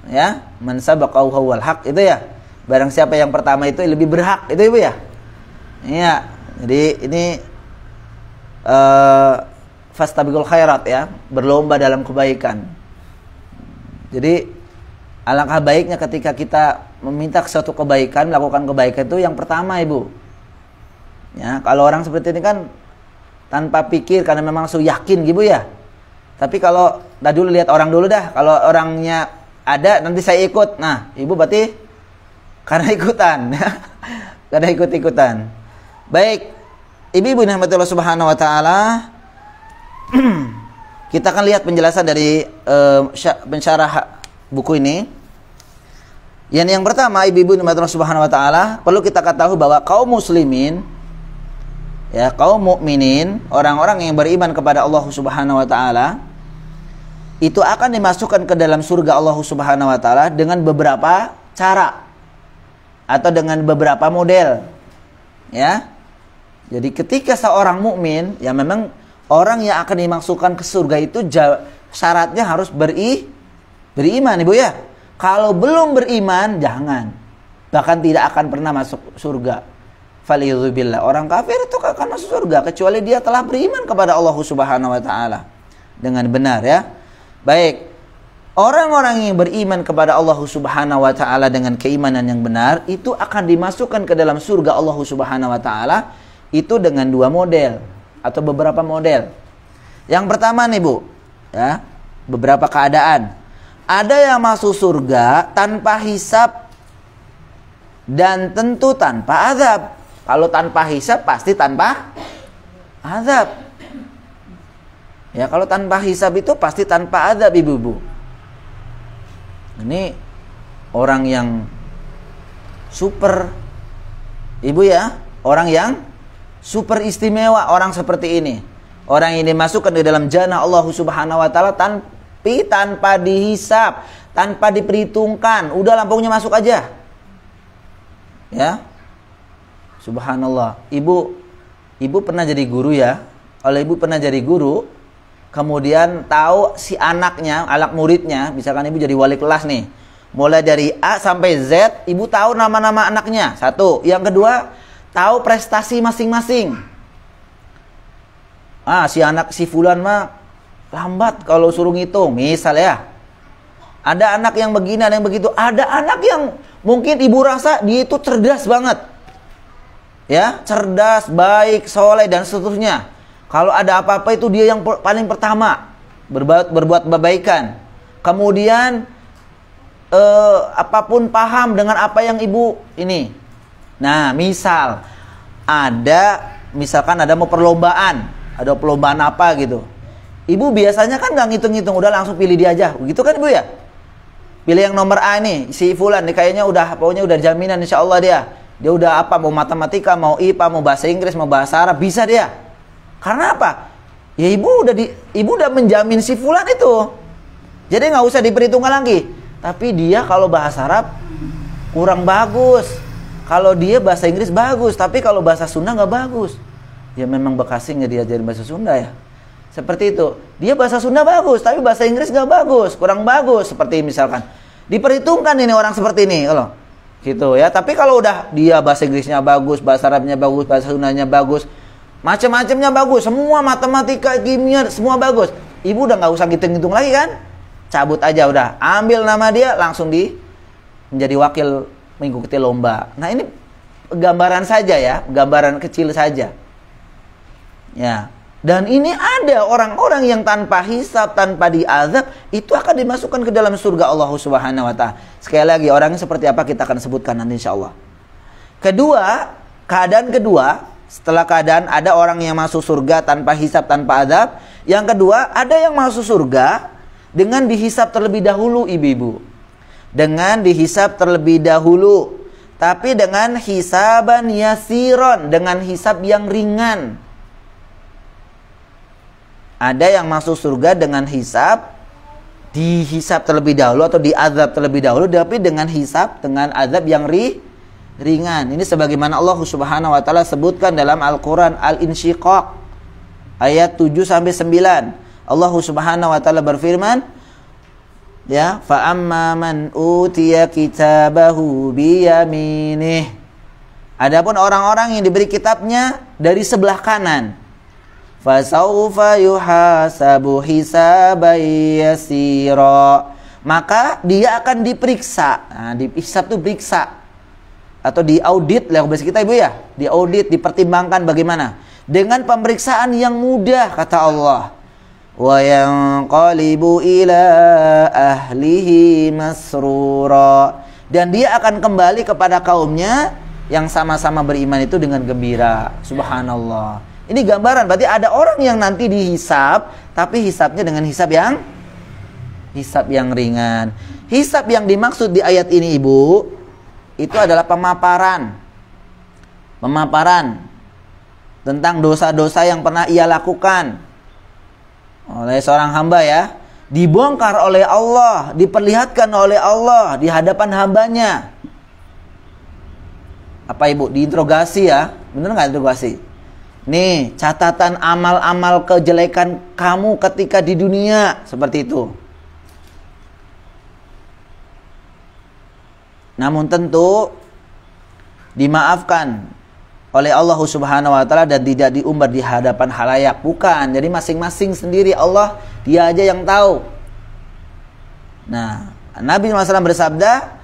Ya, man sabaqahu huwal haq itu ya. Barang siapa yang pertama itu lebih berhak itu Ibu ya. Iya. Jadi ini fastabiqul khairat ya, berlomba dalam kebaikan. Jadi alangkah baiknya ketika kita meminta suatu kebaikan, melakukan kebaikan itu yang pertama Ibu. Ya, kalau orang seperti ini kan tanpa pikir karena memang langsung yakin gitu ya. Tapi kalau dah dulu lihat orang dulu dah, kalau orangnya ada nanti saya ikut. Nah, Ibu berarti karena ikutan ya. Karena ikut-ikutan. Baik, Ibu-ibu rahmatullah subhanahu wa taala. Kita akan lihat penjelasan dari pensyarah buku ini. Yang pertama, Ibu-ibu rahmatullah subhanahu wa taala, perlu kita ketahui bahwa kaum muslimin ya, kaum mukminin, orang-orang yang beriman kepada Allah Subhanahu wa taala itu akan dimasukkan ke dalam surga Allah Subhanahu wa taala dengan beberapa cara atau dengan beberapa model. Ya. Jadi ketika seorang mukmin, ya memang orang yang akan dimasukkan ke surga itu syaratnya harus beriman Ibu ya. Kalau belum beriman jangan. Bahkan tidak akan pernah masuk surga. Faliyudzubillah, orang kafir itu akan masuk surga kecuali dia telah beriman kepada Allah Subhanahu wa taala dengan benar ya. Baik. Orang-orang yang beriman kepada Allah Subhanahu wa taala dengan keimanan yang benar itu akan dimasukkan ke dalam surga Allah Subhanahu wa taala itu dengan dua model atau beberapa model. Yang pertama nih Bu, ya, beberapa keadaan. Ada yang masuk surga tanpa hisab dan tentu tanpa azab. Kalau tanpa hisab pasti tanpa azab. Ya, kalau tanpa hisab itu pasti tanpa azab Ibu-ibu. Ini orang yang super Ibu ya, orang yang super istimewa, orang seperti ini. Orang ini dimasukkan di dalam jannah Allah Subhanahu wa taala tapi tanpa dihisab, tanpa diperhitungkan. Udah lampunya masuk aja. Ya. Subhanallah. Ibu pernah jadi guru ya. Kalau Ibu pernah jadi guru, kemudian tahu si anaknya, anak muridnya, misalkan Ibu jadi wali kelas nih. Mulai dari A sampai Z, Ibu tahu nama-nama anaknya. Satu. Yang kedua, tahu prestasi masing-masing. Si anak si fulan mah lambat kalau suruh ngitung, misal ya. Ada anak yang begini, ada yang begitu. Ada anak yang mungkin Ibu rasa dia itu cerdas banget. Ya, cerdas, baik, soleh dan seterusnya. Kalau ada apa-apa itu dia yang paling pertama berbuat kebaikan. Kemudian apapun paham dengan apa yang Ibu ini. Nah, misalkan ada mau perlombaan, ada perlombaan apa gitu. Ibu biasanya kan nggak ngitung-ngitung, udah langsung pilih dia aja, begitu kan Ibu ya? Pilih yang nomor A nih, si fulan nih kayaknya pokoknya udah jaminan insya Allah dia udah apa, mau matematika, mau IPA, mau bahasa Inggris, mau bahasa Arab, bisa dia. Karena apa? Ya Ibu udah menjamin si fulan itu. Jadi nggak usah diperhitungkan lagi. Tapi dia kalau bahasa Arab kurang bagus. Kalau dia bahasa Inggris bagus, tapi kalau bahasa Sunda nggak bagus. Ya memang Bekasi nggak diajarin bahasa Sunda ya. Seperti itu. Dia bahasa Sunda bagus, tapi bahasa Inggris nggak bagus, kurang bagus. Seperti misalkan diperhitungkan ini orang seperti ini, kalau gitu ya. Tapi kalau udah dia bahasa Inggrisnya bagus, bahasa Arabnya bagus, bahasa Sundanya bagus, macam-macamnya bagus, semua matematika, kimia, semua bagus. Ibu udah nggak usah ngitung-ngitung lagi kan? Cabut aja udah, ambil nama dia langsung menjadi wakil mengikuti lomba. Nah ini gambaran saja ya, gambaran kecil saja. Ya, dan ini ada orang-orang yang tanpa hisab, tanpa diazab, itu akan dimasukkan ke dalam surga Allah Subhanahu wa taala. Sekali lagi, orangnya seperti apa kita akan sebutkan nanti insyaallah. Keadaan kedua, setelah keadaan ada orang yang masuk surga tanpa hisab, tanpa azab. Yang kedua, ada yang masuk surga dengan dihisab terlebih dahulu, ibu-ibu. Dengan dihisab terlebih dahulu, tapi dengan hisaban yasiron, dengan hisab yang ringan. Ada yang masuk surga dengan hisab, dihisab terlebih dahulu atau diazab terlebih dahulu, tapi dengan hisab, dengan azab yang ringan. Ini sebagaimana Allah Subhanahu wa taala sebutkan dalam Al-Qur'an Al-Insyiqaq ayat 7 sampai 9. Allah Subhanahu wa taala berfirman, ya, fa amma man utiya kitabahu biyaminih. Adapun orang-orang yang diberi kitabnya dari sebelah kanan, fasaufa yuhasabu hisaban yasira, maka dia akan diperiksa. Nah, dihisab itu periksa atau diaudit lah bahasa kita Ibu ya, diaudit, dipertimbangkan bagaimana dengan pemeriksaan yang mudah kata Allah. Wa yanqalibu ila ahlihi masrura, dan dia akan kembali kepada kaumnya yang sama-sama beriman itu dengan gembira. Subhanallah. Ini gambaran berarti ada orang yang nanti dihisab, tapi hisabnya dengan hisab yang ringan. Hisab yang dimaksud di ayat ini Ibu, itu adalah pemaparan tentang dosa-dosa yang pernah ia lakukan oleh seorang hamba ya, dibongkar oleh Allah, diperlihatkan oleh Allah di hadapan hambanya. Apa Ibu? Diinterogasi ya, bener nggak interogasi? Nih catatan amal-amal kejelekan kamu ketika di dunia, seperti itu. Namun tentu dimaafkan oleh Allah Subhanahu wa taala dan tidak diumbar di hadapan khalayak, bukan. Jadi masing-masing sendiri, Allah dia aja yang tahu. Nah, Nabi SAW bersabda,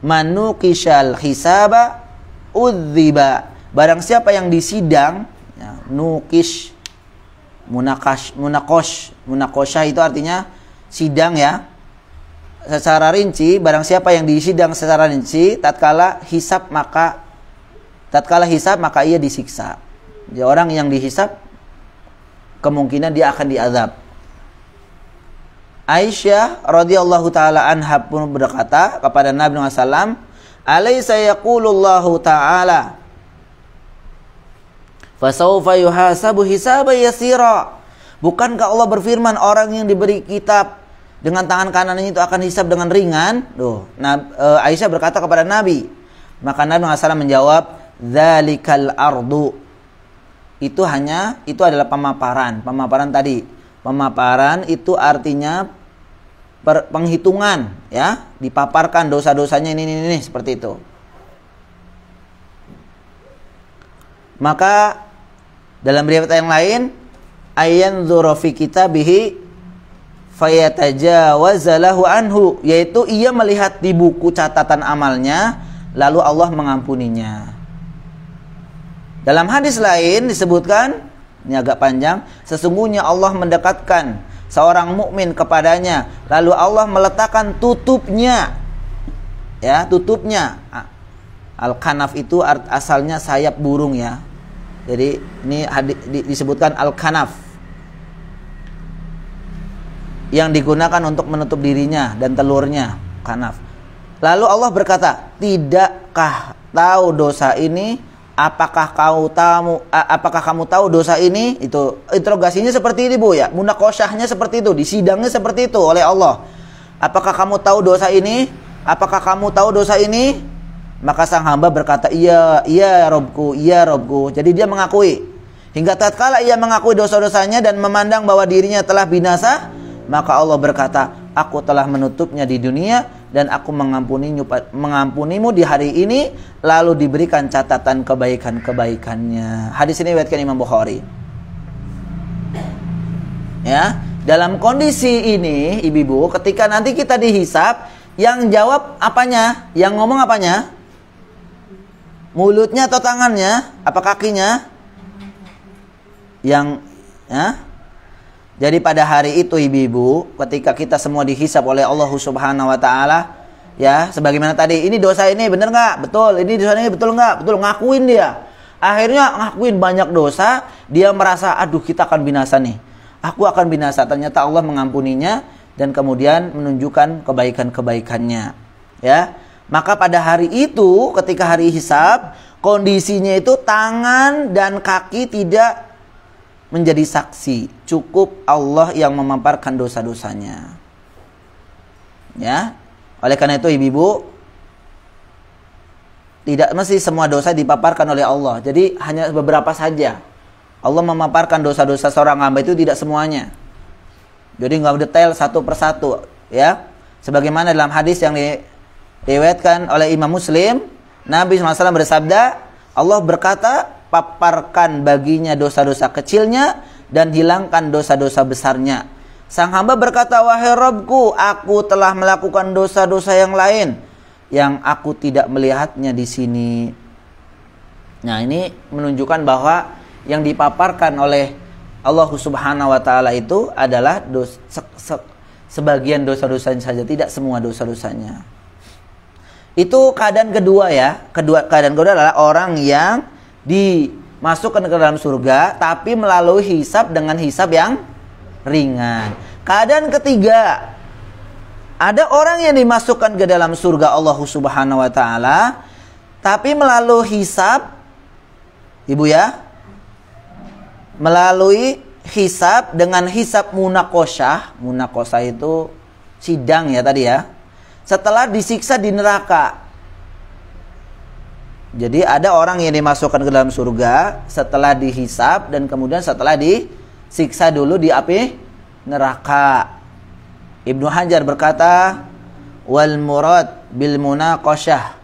"Manukishal hisaba udziba." Barang siapa yang disidang, ya, nukish, munakosha itu artinya sidang ya. Secara rinci, barang siapa yang disidang secara rinci, tatkala hisab maka ia disiksa. Jadi orang yang dihisab kemungkinan dia akan diazab. Aisyah radhiyallahu taala anha pun berkata kepada Nabi SAW, "Alaysa yaqulullahu ta'ala fasawfa yuhasabu hisaban yasira." Bukankah Allah berfirman orang yang diberi kitab dengan tangan kanannya itu akan hisab dengan ringan? Aisyah berkata kepada Nabi. Maka Nabi SAW menjawab, "Dzalikal ardu." Itu adalah pemaparan tadi. Pemaparan itu artinya penghitungan ya, dipaparkan dosa-dosanya ini seperti itu. Maka dalam riwayat yang lain, ayanzuru fi kitabihi fayatajawazalahu anhu, yaitu ia melihat di buku catatan amalnya lalu Allah mengampuninya. Dalam hadis lain disebutkan, ini agak panjang, sesungguhnya Allah mendekatkan seorang mukmin kepadanya lalu Allah meletakkan tutupnya. Ya, tutupnya. Al-kanaf itu asalnya sayap burung ya. Jadi ini disebutkan al-kanaf, yang digunakan untuk menutup dirinya dan telurnya, kanaf. Lalu Allah berkata, "Tidakkah tahu dosa ini? Apakah kamu tahu dosa ini?" Itu interogasinya seperti ini Bu ya. Munakosyahnya seperti itu, disidangnya seperti itu oleh Allah. "Apakah kamu tahu dosa ini? Apakah kamu tahu dosa ini?" Maka sang hamba berkata, "Iya, iya Robku, iya Robku." Jadi dia mengakui. Hingga tatkala ia mengakui dosa-dosanya dan memandang bahwa dirinya telah binasa, maka Allah berkata, "Aku telah menutupnya di dunia dan aku mengampunimu di hari ini," lalu diberikan catatan kebaikan-kebaikannya. Hadis ini diriwayatkan Imam Bukhari. Ya, dalam kondisi ini ibu-ibu, ketika nanti kita dihisab, yang jawab apanya? Yang ngomong apanya? Mulutnya atau tangannya? Apa kakinya? Jadi pada hari itu ibu-ibu, ketika kita semua dihisab oleh Allah Subhanahu wa taala, ya, sebagaimana tadi, ini dosa ini benar enggak? Betul. Ini dosa ini betul enggak? Betul, ngakuin dia. Akhirnya ngakuin banyak dosa, dia merasa, "Aduh, kita akan binasa nih. Aku akan binasa." Ternyata Allah mengampuninya dan kemudian menunjukkan kebaikan-kebaikannya. Ya. Maka pada hari itu, ketika hari hisab, kondisinya itu tangan dan kaki tidak menjadi saksi, cukup Allah yang memaparkan dosa-dosanya. Ya, oleh karena itu ibu-ibu, tidak mesti semua dosa dipaparkan oleh Allah. Jadi hanya beberapa saja. Allah memaparkan dosa-dosa seorang hamba itu tidak semuanya. Jadi nggak detail satu persatu, ya. Sebagaimana dalam hadis yang diriwayatkan oleh Imam Muslim, Nabi SAW bersabda, Allah berkata, paparkan baginya dosa-dosa kecilnya dan hilangkan dosa-dosa besarnya. Sang hamba berkata, wahai Rabbku, aku telah melakukan dosa-dosa yang lain yang aku tidak melihatnya di sini. Nah, ini menunjukkan bahwa yang dipaparkan oleh Allah Subhanahu wa taala itu adalah sebagian dosa-dosanya saja, tidak semua dosa-dosanya. Itu keadaan kedua, ya. Keadaan kedua adalah orang yang dimasukkan ke dalam surga tapi melalui hisab dengan hisab yang ringan. Keadaan ketiga, ada orang yang dimasukkan ke dalam surga Allah Subhanahu wa taala tapi melalui hisab, Ibu ya, melalui hisab dengan hisab munaqosyah. Munaqosyah itu sidang ya tadi ya. Setelah disiksa di neraka. Jadi ada orang yang dimasukkan ke dalam surga setelah dihisab dan kemudian setelah disiksa dulu di api neraka. Ibnu Hajar berkata, wal murad bil munaqasyah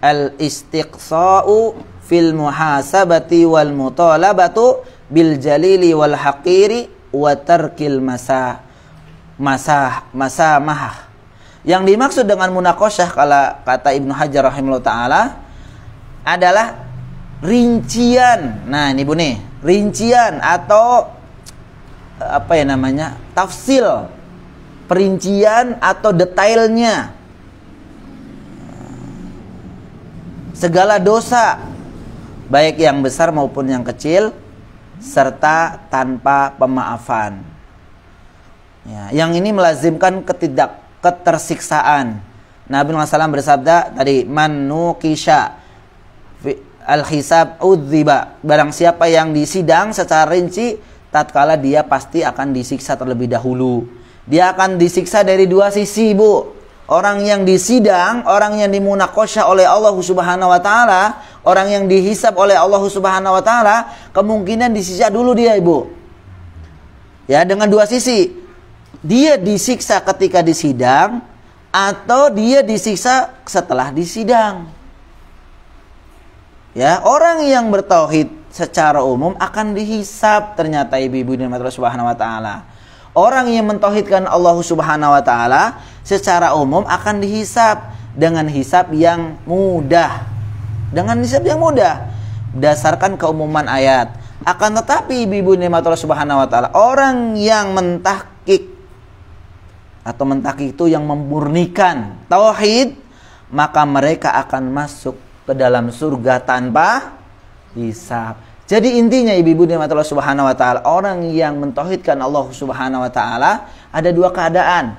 al istiqsa'u fil muhasabati wal mutalabatu bil jalili wal haqiri wa tarkil masamah. Yang dimaksud dengan munaqasyah kata Ibnu Hajar rahimahullah taala adalah rincian. Nah, ini Bu nih, rincian atau apa ya namanya? Tafsil. Perincian atau detailnya. Segala dosa, baik yang besar maupun yang kecil, serta tanpa pemaafan. Ya, yang ini melazimkan ketersiksaan. Nabi SAW bersabda tadi, man nuqisha al-hisab udziba. Barang siapa yang disidang secara rinci, tatkala dia pasti akan disiksa terlebih dahulu. Dia akan disiksa dari dua sisi, Bu. Orang yang disidang, orang yang dimunaqasyah oleh Allah Subhanahu wa taala, orang yang dihisab oleh Allah Subhanahu wa taala, kemungkinan disiksa dulu dia, Ibu. Ya, dengan dua sisi. Dia disiksa ketika disidang atau dia disiksa setelah disidang. Ya, orang yang bertauhid secara umum akan dihisab ternyata ibu-ibu dan Allah Subhanahu wa taala. Orang yang mentauhidkan Allah Subhanahu wa taala secara umum akan dihisab dengan hisab yang mudah. Dengan hisab yang mudah berdasarkan keumuman ayat. Akan tetapi ibu-ibu dan Allah Subhanahu wa taala, orang yang mentahqiq atau mentahqiq itu yang memurnikan tauhid, maka mereka akan masuk ke dalam surga tanpa hisab. Jadi intinya ibu-ibu dan Allah Subhanahu wa taala, orang yang mentauhidkan Allah Subhanahu wa taala ada dua keadaan.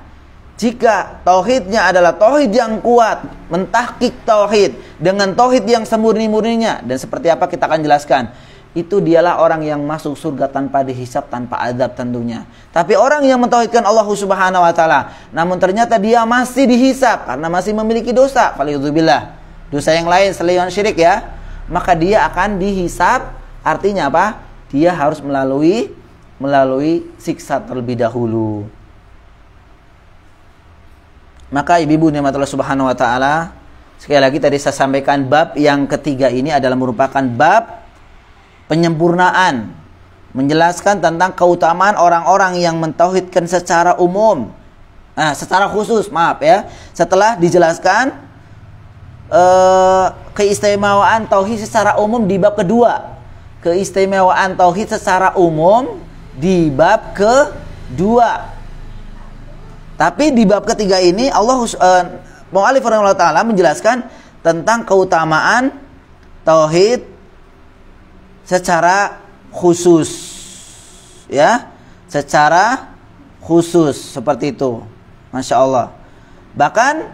Jika tauhidnya adalah tauhid yang kuat, mentahqiq tauhid dengan tauhid yang semurni-murninya, dan seperti apa kita akan jelaskan, itu dialah orang yang masuk surga tanpa dihisab, tanpa azab tentunya. Tapi orang yang mentauhidkan Allah Subhanahu wa taala namun ternyata dia masih dihisab karena masih memiliki dosa, faliyudzubillah, dosa yang lain selain syirik ya, maka dia akan dihisab. Artinya apa? Dia harus melalui siksa terlebih dahulu. Maka ibu-ibu nikmat Allah Subhanahu wa taala, sekali lagi tadi saya sampaikan bab yang ketiga ini adalah merupakan bab penyempurnaan, menjelaskan tentang keutamaan orang-orang yang mentauhidkan secara umum. Nah, secara khusus, maaf ya. Setelah dijelaskan keistimewaan tauhid secara umum di bab kedua. Keistimewaan tauhid secara umum di bab kedua. Tapi di bab ketiga ini Allah mu'allif rahimahullah ta'ala menjelaskan tentang keutamaan tauhid secara khusus. Ya, secara khusus seperti itu. Masya Allah. Bahkan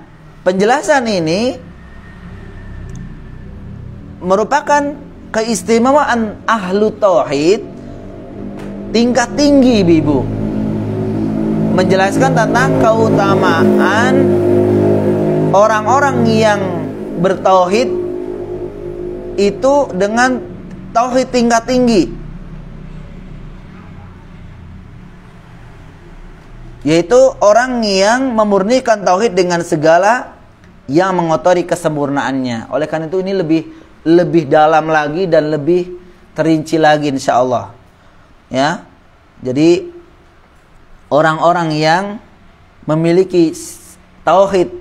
penjelasan ini merupakan keistimewaan ahlu tauhid tingkat tinggi, Ibu. Menjelaskan tentang keutamaan orang-orang yang bertauhid itu dengan tauhid tingkat tinggi. yaitu orang yang memurnikan tauhid dengan segala yang mengotori kesempurnaannya. Oleh karena itu ini lebih dalam lagi dan lebih terinci lagi insyaallah. Ya. Jadi orang-orang yang memiliki tauhid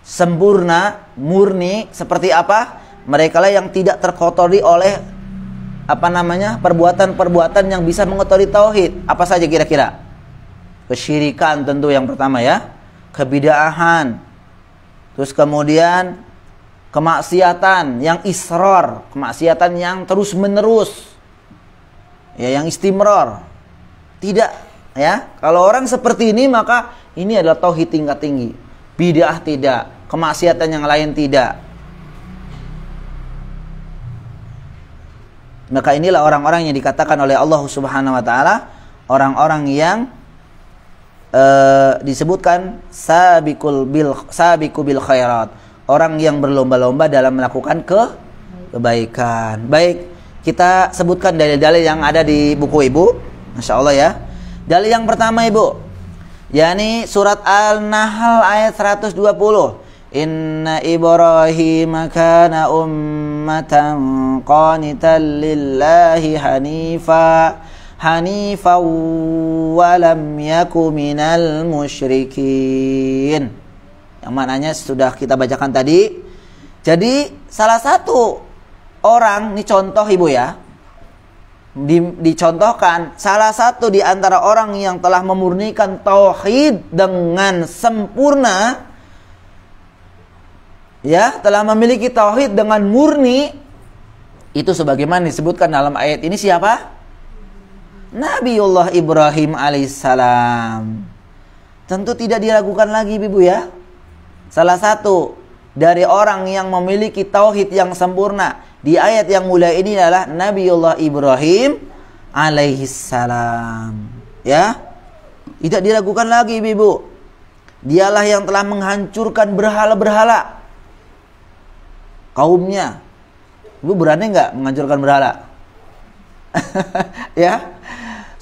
sempurna, murni seperti apa? Mereka lah yang tidak terkotori oleh perbuatan-perbuatan yang bisa mengotori tauhid. Apa saja kira-kira? Kesyirikan tentu yang pertama ya, kebid'ahan. Terus kemudian kemaksiatan yang israr, kemaksiatan yang terus-menerus. Ya, yang istimrar. Tidak, ya. Kalau orang seperti ini maka ini adalah tauhid tingkat tinggi. Bid'ah tidak, kemaksiatan yang lain tidak. Maka inilah orang-orang yang dikatakan oleh Allah Subhanahu wa taala orang-orang yang disebutkan sabiqu bil khairat, orang yang berlomba-lomba dalam melakukan kebaikan. Baik, kita sebutkan dalil-dalil yang ada di buku Ibu, Masya Allah ya. Dalil yang pertama Ibu, yakni surat Al-Nahl ayat 120. Inna Ibrahim kana ummatan qanitan lillahi hanifan wa lam yaku minal musyrikin. Yang maknanya sudah kita bacakan tadi. Jadi salah satu orang, ini contoh Ibu ya, dicontohkan salah satu di antara orang yang telah memurnikan tauhid dengan sempurna, ya, telah memiliki tauhid dengan murni, itu sebagaimana disebutkan dalam ayat ini siapa? Nabiullah Ibrahim alaihissalam. Tentu tidak diragukan lagi Ibu ya. Salah satu dari orang yang memiliki tauhid yang sempurna di ayat yang mulia ini adalah Nabiullah Ibrahim alaihissalam. Ya. Tidak diragukan lagi Ibu. Dialah yang telah menghancurkan berhala-berhala kaumnya. Ibu berani nggak menghancurkan berhala? Ya.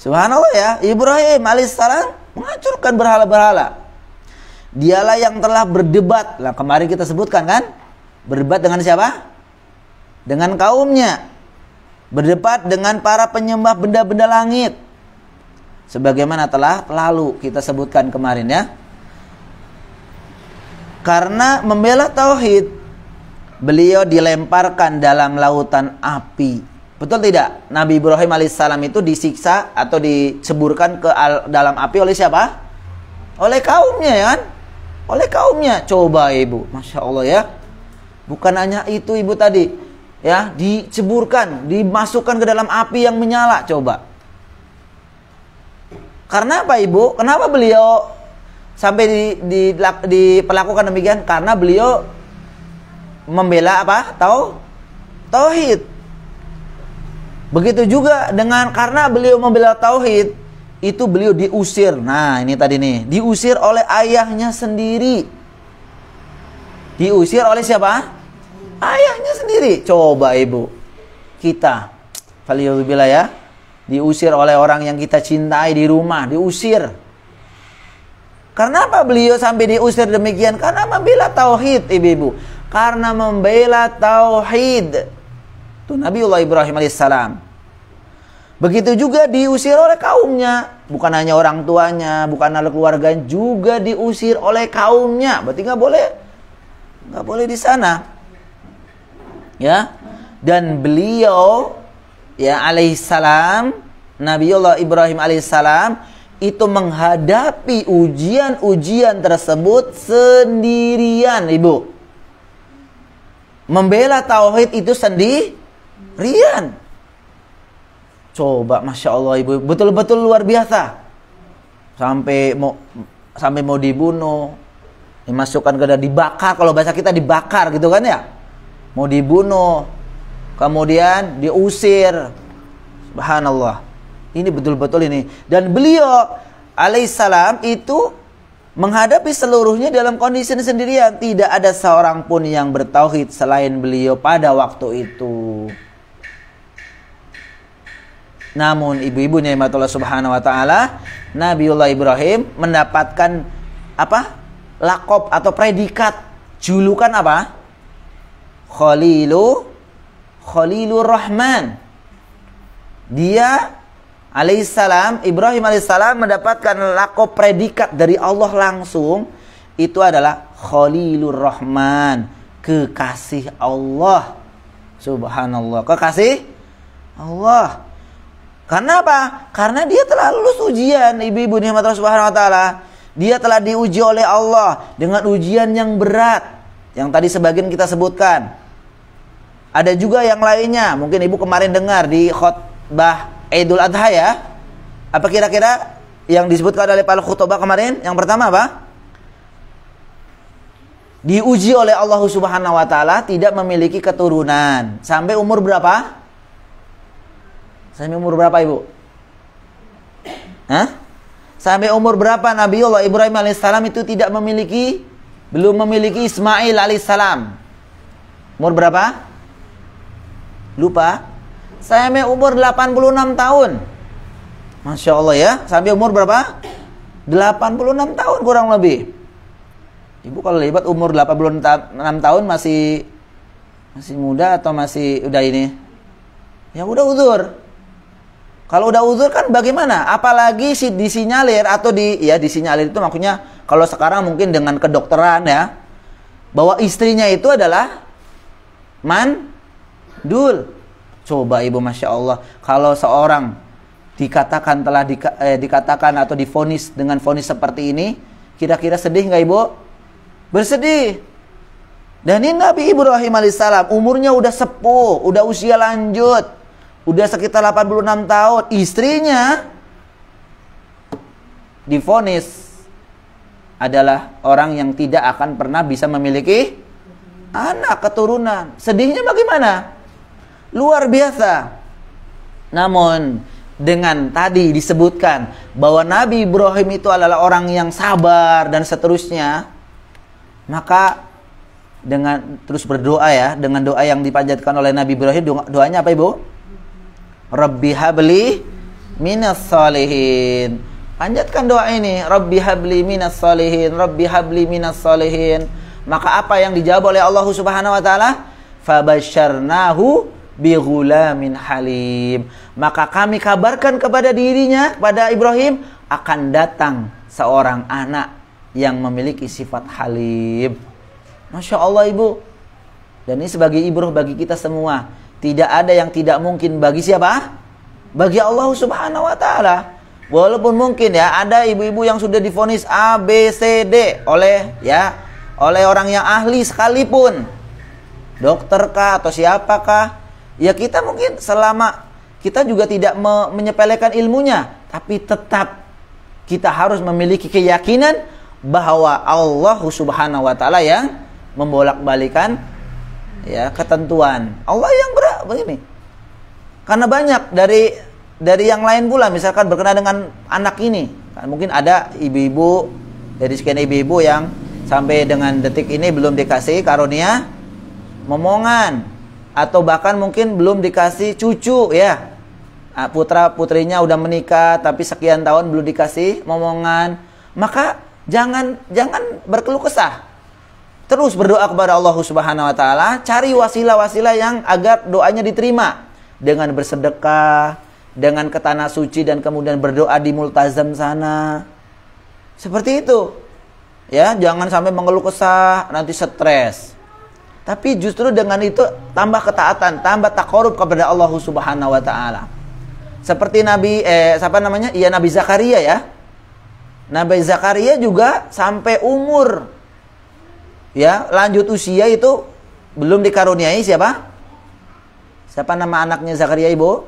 Subhanallah ya, Ibrahim alaihissalam menghancurkan berhala-berhala. Dialah yang telah berdebat. Nah, kemarin kita sebutkan kan? Berdebat dengan siapa? Dengan kaumnya. Berdebat dengan para penyembah benda-benda langit. Sebagaimana telah lalu kita sebutkan kemarin ya. Karena membela tauhid, beliau dilemparkan dalam lautan api. Betul tidak? Nabi Ibrahim alaihissalam itu disiksa atau diceburkan ke dalam api oleh siapa? Oleh kaumnya ya kan? Oleh kaumnya. Coba Ibu, Masya Allah ya. Bukan hanya itu Ibu tadi, ya, diceburkan, dimasukkan ke dalam api yang menyala. Coba. Karena apa Ibu? Kenapa beliau sampai diperlakukan demikian? Karena beliau membela apa? Tauhid. Begitu juga dengan karena beliau membela tauhid, itu beliau diusir. Nah, ini tadi nih, diusir oleh ayahnya sendiri. Diusir oleh siapa? Ayahnya sendiri. Coba Ibu, kita faliyubillah ya, diusir oleh orang yang kita cintai di rumah, diusir. Karena apa beliau sampai diusir demikian? Karena membela tauhid, Ibu. Karena membela tauhid. Itu Nabiullah Ibrahim alaihissalam. Begitu juga diusir oleh kaumnya. Bukan hanya orang tuanya, bukan anak keluarga, juga diusir oleh kaumnya. Berarti nggak boleh di sana. Ya. Dan beliau ya alaihissalam, Nabiullah Ibrahim alaihissalam itu menghadapi ujian-ujian tersebut sendirian, Ibu. Membela tauhid itu sendirian. Coba Masya Allah Ibu, betul-betul luar biasa. Sampai mau dibunuh, dimasukkan ke dalam, dibakar, kalau bahasa kita dibakar gitu kan ya. Mau dibunuh, kemudian diusir. Subhanallah. Ini betul-betul ini. Dan beliau alaihissalam itu menghadapi seluruhnya dalam kondisi sendirian. Tidak ada seorang pun yang bertauhid selain beliau pada waktu itu. Namun ibu-ibu nikmatullah subhanahu wa ta'ala, Nabiullah Ibrahim mendapatkan apa? Lakob atau predikat, julukan apa? Khalilur Rahman. Dia alaihissalam, Ibrahim alaihissalam mendapatkan lakob predikat dari Allah langsung. Itu adalah Khalilur Rahman, kekasih Allah. Subhanallah, kekasih Allah. Karena apa? Karena dia telah lulus ujian, ibu-ibu nikmat Allah Subhanahu wa taala. Dia telah diuji oleh Allah dengan ujian yang berat, yang tadi sebagian kita sebutkan. Ada juga yang lainnya, mungkin ibu kemarin dengar di khutbah Idul Adha ya. Apa kira-kira yang disebutkan oleh para khutbah kemarin? Yang pertama apa? Diuji oleh Allah Subhanahu wa taala tidak memiliki keturunan. Sampai umur berapa? Sampai umur berapa ibu? Hah? Sampai umur berapa Nabiullah Ibrahim alaihissalam itu belum memiliki Ismail alaihissalam? Umur berapa? Lupa? Sampai umur 86 tahun. Masya Allah ya. Sampai umur berapa? 86 tahun kurang lebih. Ibu kalau lihat umur 86 tahun masih muda atau masih udah ini? Ya udah uzur. Kalau udah uzur kan bagaimana? Apalagi disinyalir atau disinyalir itu maksudnya kalau sekarang mungkin dengan kedokteran ya, bahwa istrinya itu adalah mandul. Coba ibu, masya Allah, kalau seorang dikatakan dikatakan atau divonis dengan vonis seperti ini, kira-kira sedih nggak ibu? Bersedih. Dan ini Nabi Ibrahim alaihissalam umurnya udah sepuh, udah usia lanjut. Udah sekitar 86 tahun. Istrinya divonis adalah orang yang tidak akan pernah bisa memiliki anak keturunan. Sedihnya bagaimana? Luar biasa. Namun dengan tadi disebutkan bahwa Nabi Ibrahim itu adalah orang yang sabar dan seterusnya, maka dengan terus berdoa ya, dengan doa yang dipanjatkan oleh Nabi Ibrahim, doanya apa ibu? Rabbi habli minas salihin. Panjatkan doa ini, Rabbi habli minas salihin, Rabbi habli minas salihin. Maka apa yang dijawab oleh Allah Subhanahu wa taala? Fabasyarnahu bi ghulamin halim. Maka kami kabarkan kepada dirinya, kepada Ibrahim, akan datang seorang anak yang memiliki sifat halim. Masya Allah ibu. Dan ini sebagai ibrah bagi kita semua. Tidak ada yang tidak mungkin bagi siapa? Bagi Allah Subhanahu wa taala. Walaupun mungkin ya ada ibu-ibu yang sudah divonis A, B, C, D oleh orang yang ahli sekalipun. Dokter kah atau siapakah? Ya kita mungkin selama kita juga tidak menyepelekan ilmunya, tapi tetap kita harus memiliki keyakinan bahwa Allah Subhanahu wa taala yang membolak-balikan ya ketentuan. Allah yang begini. Karena banyak dari yang lain pula, misalkan berkenaan dengan anak ini. Mungkin ada ibu-ibu, dari sekian ibu-ibu yang sampai dengan detik ini belum dikasih karunia momongan, atau bahkan mungkin belum dikasih cucu ya. Putra putrinya udah menikah tapi sekian tahun belum dikasih momongan. Maka jangan berkeluh kesah. Terus berdoa kepada Allah Subhanahu wa taala, cari wasilah-wasilah yang agar doanya diterima, dengan bersedekah, dengan ke tanah suci dan kemudian berdoa di multazam sana. Seperti itu. Ya, jangan sampai mengeluh kesah, nanti stres. Tapi justru dengan itu tambah ketaatan, tambah taqarrub kepada Allah Subhanahu wa taala. Seperti Nabi Nabi Zakaria ya. Nabi Zakaria juga sampai umur lanjut usia itu belum dikaruniai siapa? Siapa nama anaknya Zakaria ibu?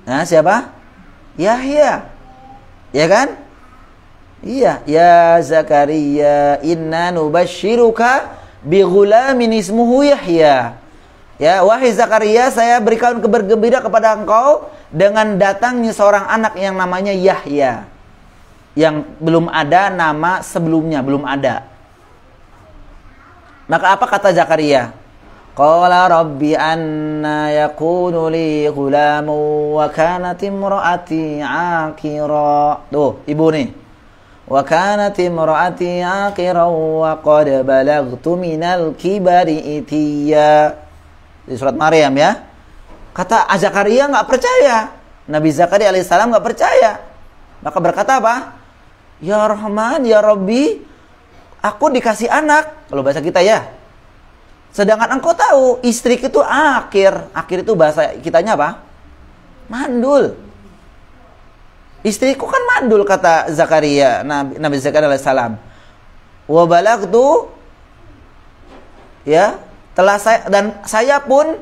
Nah, siapa? Yahya. Ya kan? Iya, ya Zakaria, inna nubasyyiruka bi ghulamin ismuhu Yahya. Ya, wahai Zakaria, saya berikan kabar gembira kepada engkau dengan datangnya seorang anak yang namanya Yahya. Yang belum ada nama sebelumnya, belum ada. Maka apa kata Zakaria? Qala rabbi anna yakunu li ghulamu wa kanat imraati aqira. Tuh, ibu nih. Wa kanat imraati aqira wa qad balagtu minal kibari itiya. Di surat Maryam ya. Kata Zakaria nggak percaya. Nabi Zakaria alaihissalam nggak percaya. Maka berkata apa? Ya Rahman, ya Rabbi, aku dikasih anak. Kalau bahasa kita ya. Sedangkan engkau tahu istri itu akhir. Akhir itu bahasa kitanya apa? Mandul. Istriku kan mandul, kata Zakaria, Nabi Zakaria alaihissalam. Wa balagtu, ya, dan saya pun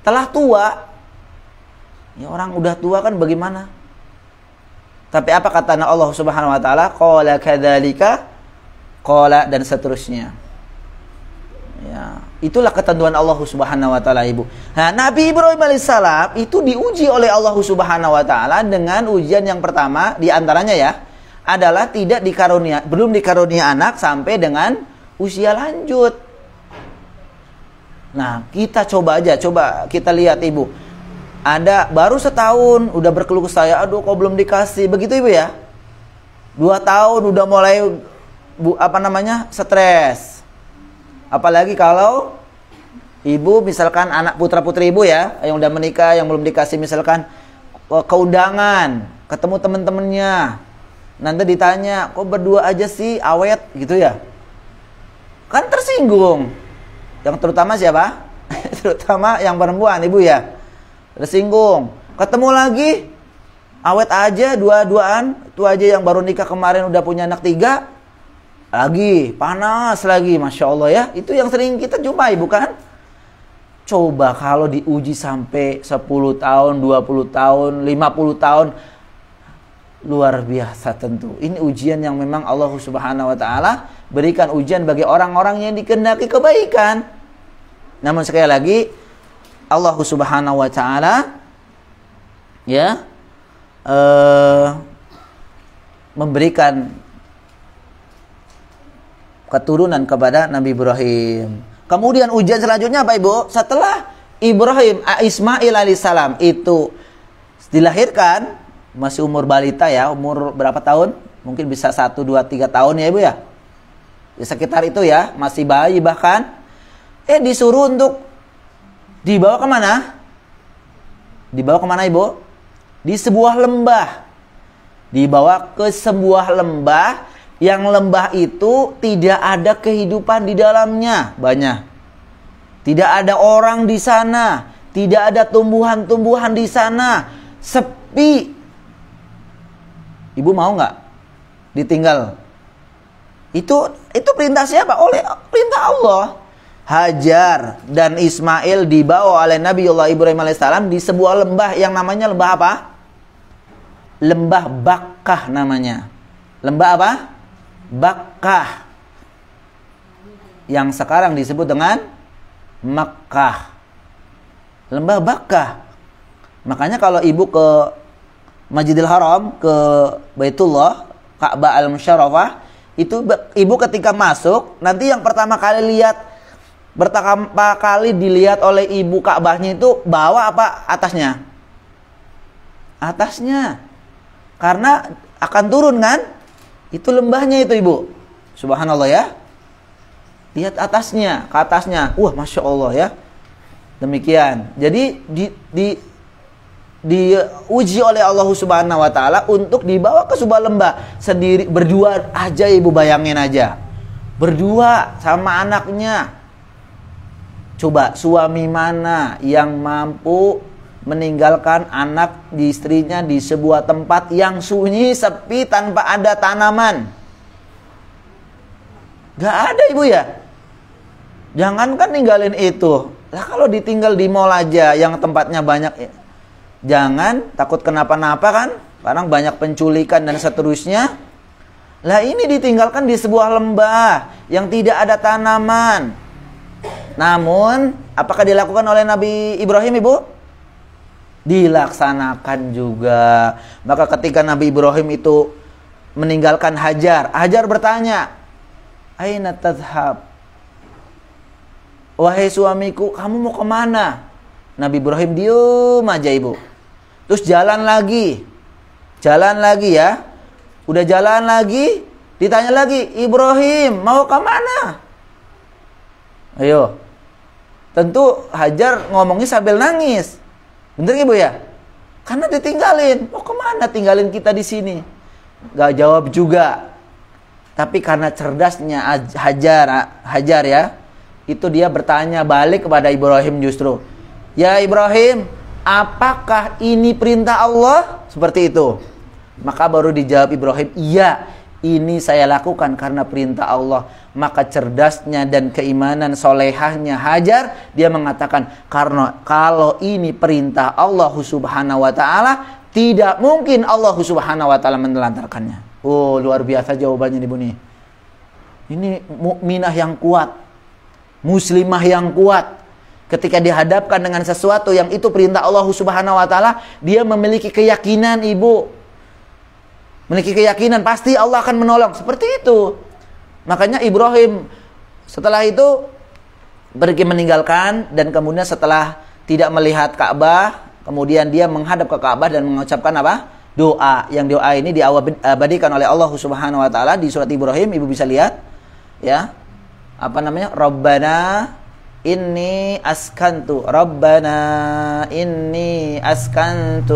telah tua. Ya, orang udah tua kan bagaimana? Tapi apa kata Allah Subhanahu wa taala? Qala kadzalika, qala, dan seterusnya. Ya, itulah ketentuan Allah Subhanahu wa taala, Ibu. Nah, Nabi Ibrahim alaihissalam itu diuji oleh Allah Subhanahu wa taala dengan ujian yang pertama di antaranya ya adalah belum dikarunia anak sampai dengan usia lanjut. Nah, kita coba kita lihat, Ibu. Ada baru setahun udah berkeluh kesah, aduh kok belum dikasih. Begitu, Ibu ya. 2 tahun udah mulai stres. Apalagi kalau ibu misalkan anak putra-putri ibu ya, yang udah menikah, yang belum dikasih misalkan keundangan, ketemu temen-temennya, nanti ditanya, kok berdua aja sih awet gitu ya, kan tersinggung. Yang terutama siapa? Terutama yang perempuan, ibu ya, tersinggung. Ketemu lagi awet aja, dua-duaan, itu aja yang baru nikah kemarin udah punya anak 3, lagi panas lagi, Masya Allah ya. Itu yang sering kita jumpai, bukan? Coba kalau diuji sampai 10 tahun, 20 tahun, 50 tahun, luar biasa tentu. Ini ujian yang memang Allah Subhanahu wa taala berikan ujian bagi orang-orang yang dikehendaki kebaikan. Namun sekali lagi Allah Subhanahu wa taala ya memberikan keturunan kepada Nabi Ibrahim. Kemudian ujian selanjutnya apa, Ibu? Setelah Ismail alaihissalam itu dilahirkan, masih umur balita ya, umur berapa tahun? Mungkin bisa 1, 2, 3 tahun ya, Ibu ya. Ya sekitar itu ya, masih bayi bahkan. Disuruh untuk dibawa kemana? Dibawa kemana, Ibu? Di sebuah lembah. Dibawa ke sebuah lembah, yang lembah itu tidak ada kehidupan di dalamnya banyak. Tidak ada orang di sana, tidak ada tumbuhan-tumbuhan di sana, sepi. Ibu mau nggak ditinggal? Itu perintah siapa? Oleh perintah Allah. Hajar dan Ismail dibawa oleh Nabiullah Ibrahim alaihissalam di sebuah lembah yang namanya lembah apa? Lembah Bakkah namanya. Lembah apa? Bakkah, yang sekarang disebut dengan Makkah. Lembah Bakkah. Makanya kalau ibu ke Masjidil Haram, ke Baitullah, Ka'bah Al-Musyarrafah, itu ibu ketika masuk, nanti yang pertama kali dilihat oleh ibu Ka'bahnya itu bawah apa atasnya? Atasnya. Karena akan turun kan? Itu lembahnya itu, Ibu. Subhanallah ya. Lihat atasnya, ke atasnya. Wah, Masya Allah ya. Demikian. Jadi diuji oleh Allah Subhanahu wa taala untuk dibawa ke sebuah lembah sendiri, berdua aja, Ibu, bayangin aja. Berdua sama anaknya. Coba suami mana yang mampu meninggalkan anak di istrinya di sebuah tempat yang sunyi, sepi, tanpa ada tanaman? Gak ada, Ibu ya. Jangankan ninggalin itu. Lah kalau ditinggal di mall aja yang tempatnya banyak, jangan takut kenapa-napa kan? Kadang banyak penculikan dan seterusnya. Lah ini ditinggalkan di sebuah lembah yang tidak ada tanaman. Namun apakah dilakukan oleh Nabi Ibrahim, Ibu? Dilaksanakan juga. Maka ketika Nabi Ibrahim itu meninggalkan Hajar, Hajar bertanya, "Aina tadhhab?" wahai suamiku, kamu mau kemana? Nabi Ibrahim diem aja ibu. Terus jalan lagi ya. Udah jalan lagi, ditanya lagi, Ibrahim mau kemana? Ayo. Tentu Hajar ngomongnya sambil nangis. Bener ibu ya? Karena ditinggalin. Mau kemana tinggalin kita di sini? Gak jawab juga. Tapi karena cerdasnya Hajar ya, itu dia bertanya balik kepada Ibrahim justru. Ya Ibrahim, apakah ini perintah Allah? Seperti itu. Maka baru dijawab Ibrahim, iya, ini saya lakukan karena perintah Allah. Maka cerdasnya dan keimanan solehahnya Hajar, dia mengatakan, karena kalau ini perintah Allah subhanahu wa ta'ala, tidak mungkin Allah subhanahu wa ta'ala menelantarkannya. Oh, luar biasa jawabannya nih Bu nih. Ini mukminah yang kuat, muslimah yang kuat. Ketika dihadapkan dengan sesuatu yang itu perintah Allah subhanahu wa ta'ala, dia memiliki keyakinan ibu. Memiliki keyakinan pasti Allah akan menolong. Seperti itu. Makanya Ibrahim setelah itu pergi meninggalkan, dan kemudian setelah tidak melihat Ka'bah, kemudian dia menghadap ke Ka'bah dan mengucapkan apa? Doa. Yang doa ini diabadikan oleh Allah subhanahu wa ta'ala di surat Ibrahim. Ibu bisa lihat ya. Apa namanya? Rabbana inni askantu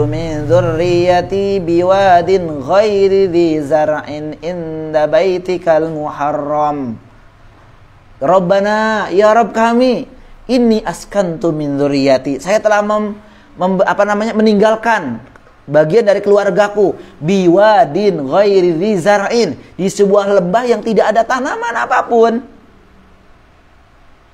min dzurriyyati biwadin ghairi dzi zar'in inda baitikal muharram. Rabbana, ya Rabb kami, inni askantu min dzurriyyati, saya telah meninggalkan bagian dari keluargaku, biwadin ghairi dzi zar'in, di sebuah lembah yang tidak ada tanaman apapun.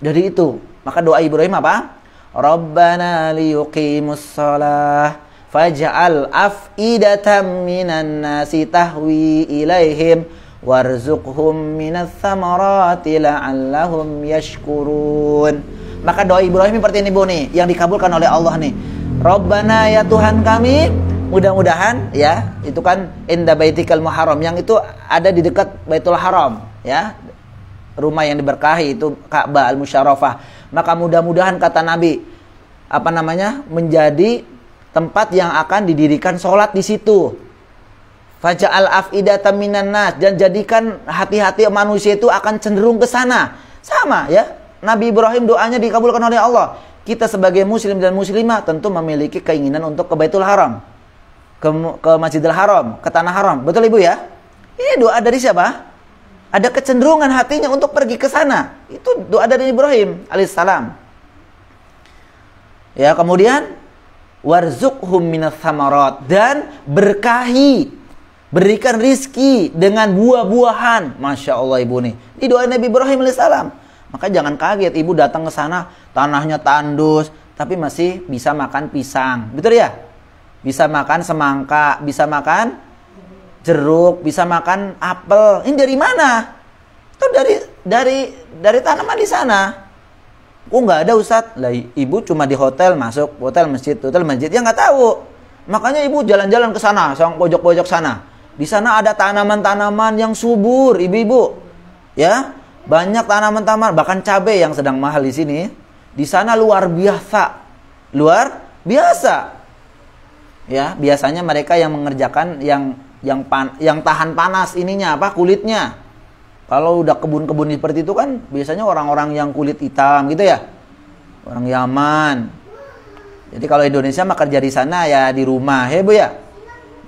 Dari itu, maka doa Ibrahim apa? Rabbana liyuqimus shalah faj'al af'idatan minan nasi tahwi ilaihim warzuqhum minats tsamarati la'allahum yashkurun. Maka doa Ibrahim seperti ini Bu nih, yang dikabulkan oleh Allah nih. Rabbana, ya Tuhan kami, mudah-mudahan ya, itu kan inda baitikal muharram, yang itu ada di dekat Baitul Haram ya. Rumah yang diberkahi itu Ka'bah al-Musyarrafah. Maka mudah-mudahan kata Nabi menjadi tempat yang akan didirikan sholat di situ. Faja'al af'idatan minan nas, dan jadikan hati-hati manusia itu akan cenderung ke sana. Sama ya. Nabi Ibrahim doanya dikabulkan oleh Allah. Kita sebagai muslim dan muslimah tentu memiliki keinginan untuk ke Baitul Haram, ke Masjidil Haram, ke Tanah Haram. Betul Ibu ya? Ini doa dari siapa? Ada kecenderungan hatinya untuk pergi ke sana. Itu doa dari Ibrahim alaihissalam. Ya, kemudian warzuqhum minats tsamarat, dan berkahi, berikan rizki dengan buah-buahan. Masya Allah Ibu nih. Ini doa Nabi Ibrahim alaihissalam. Maka jangan kaget Ibu datang ke sana, tanahnya tandus, tapi masih bisa makan pisang. Betul ya? Bisa makan semangka, bisa makan jeruk, bisa makan apel. Ini dari mana? Itu dari tanaman di sana. Oh, nggak ada Ustadz. Lah, Ibu cuma di hotel, masuk hotel masjid ya nggak tahu. Makanya Ibu jalan-jalan ke sana, sang pojok-pojok sana. Di sana ada tanaman-tanaman yang subur, ibu-ibu. Ya, banyak tanaman-tanaman, bahkan cabai yang sedang mahal di sini. Di sana luar biasa. Luar biasa. Ya, biasanya mereka yang mengerjakan yang tahan panas ininya apa, kulitnya. Kalau udah kebun-kebun seperti itu kan biasanya orang-orang yang kulit hitam gitu ya, orang Yaman. Jadi kalau Indonesia mah kerja di sana ya di rumah ya Bu ya,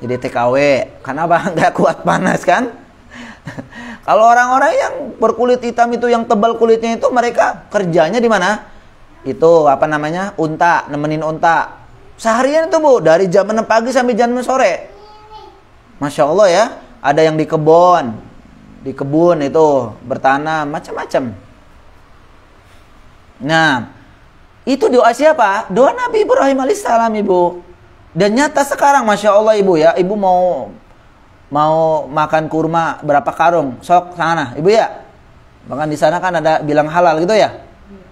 jadi TKW, karena apa? Nggak kuat panas kan. Kalau orang-orang yang berkulit hitam itu, yang tebal kulitnya itu, mereka kerjanya di mana? Itu apa namanya, unta, nemenin unta seharian itu Bu, dari jam 6 pagi sampai jam 6 sore. Masya Allah ya, ada yang di kebun itu bertanam macam-macam. Nah, itu doa siapa? Doa Nabi Ibrahim alaihissalam Ibu. Dan nyata sekarang Masya Allah Ibu ya, Ibu mau makan kurma berapa karung, sok sana Ibu ya. Bahkan di sana kan ada bilang halal gitu ya.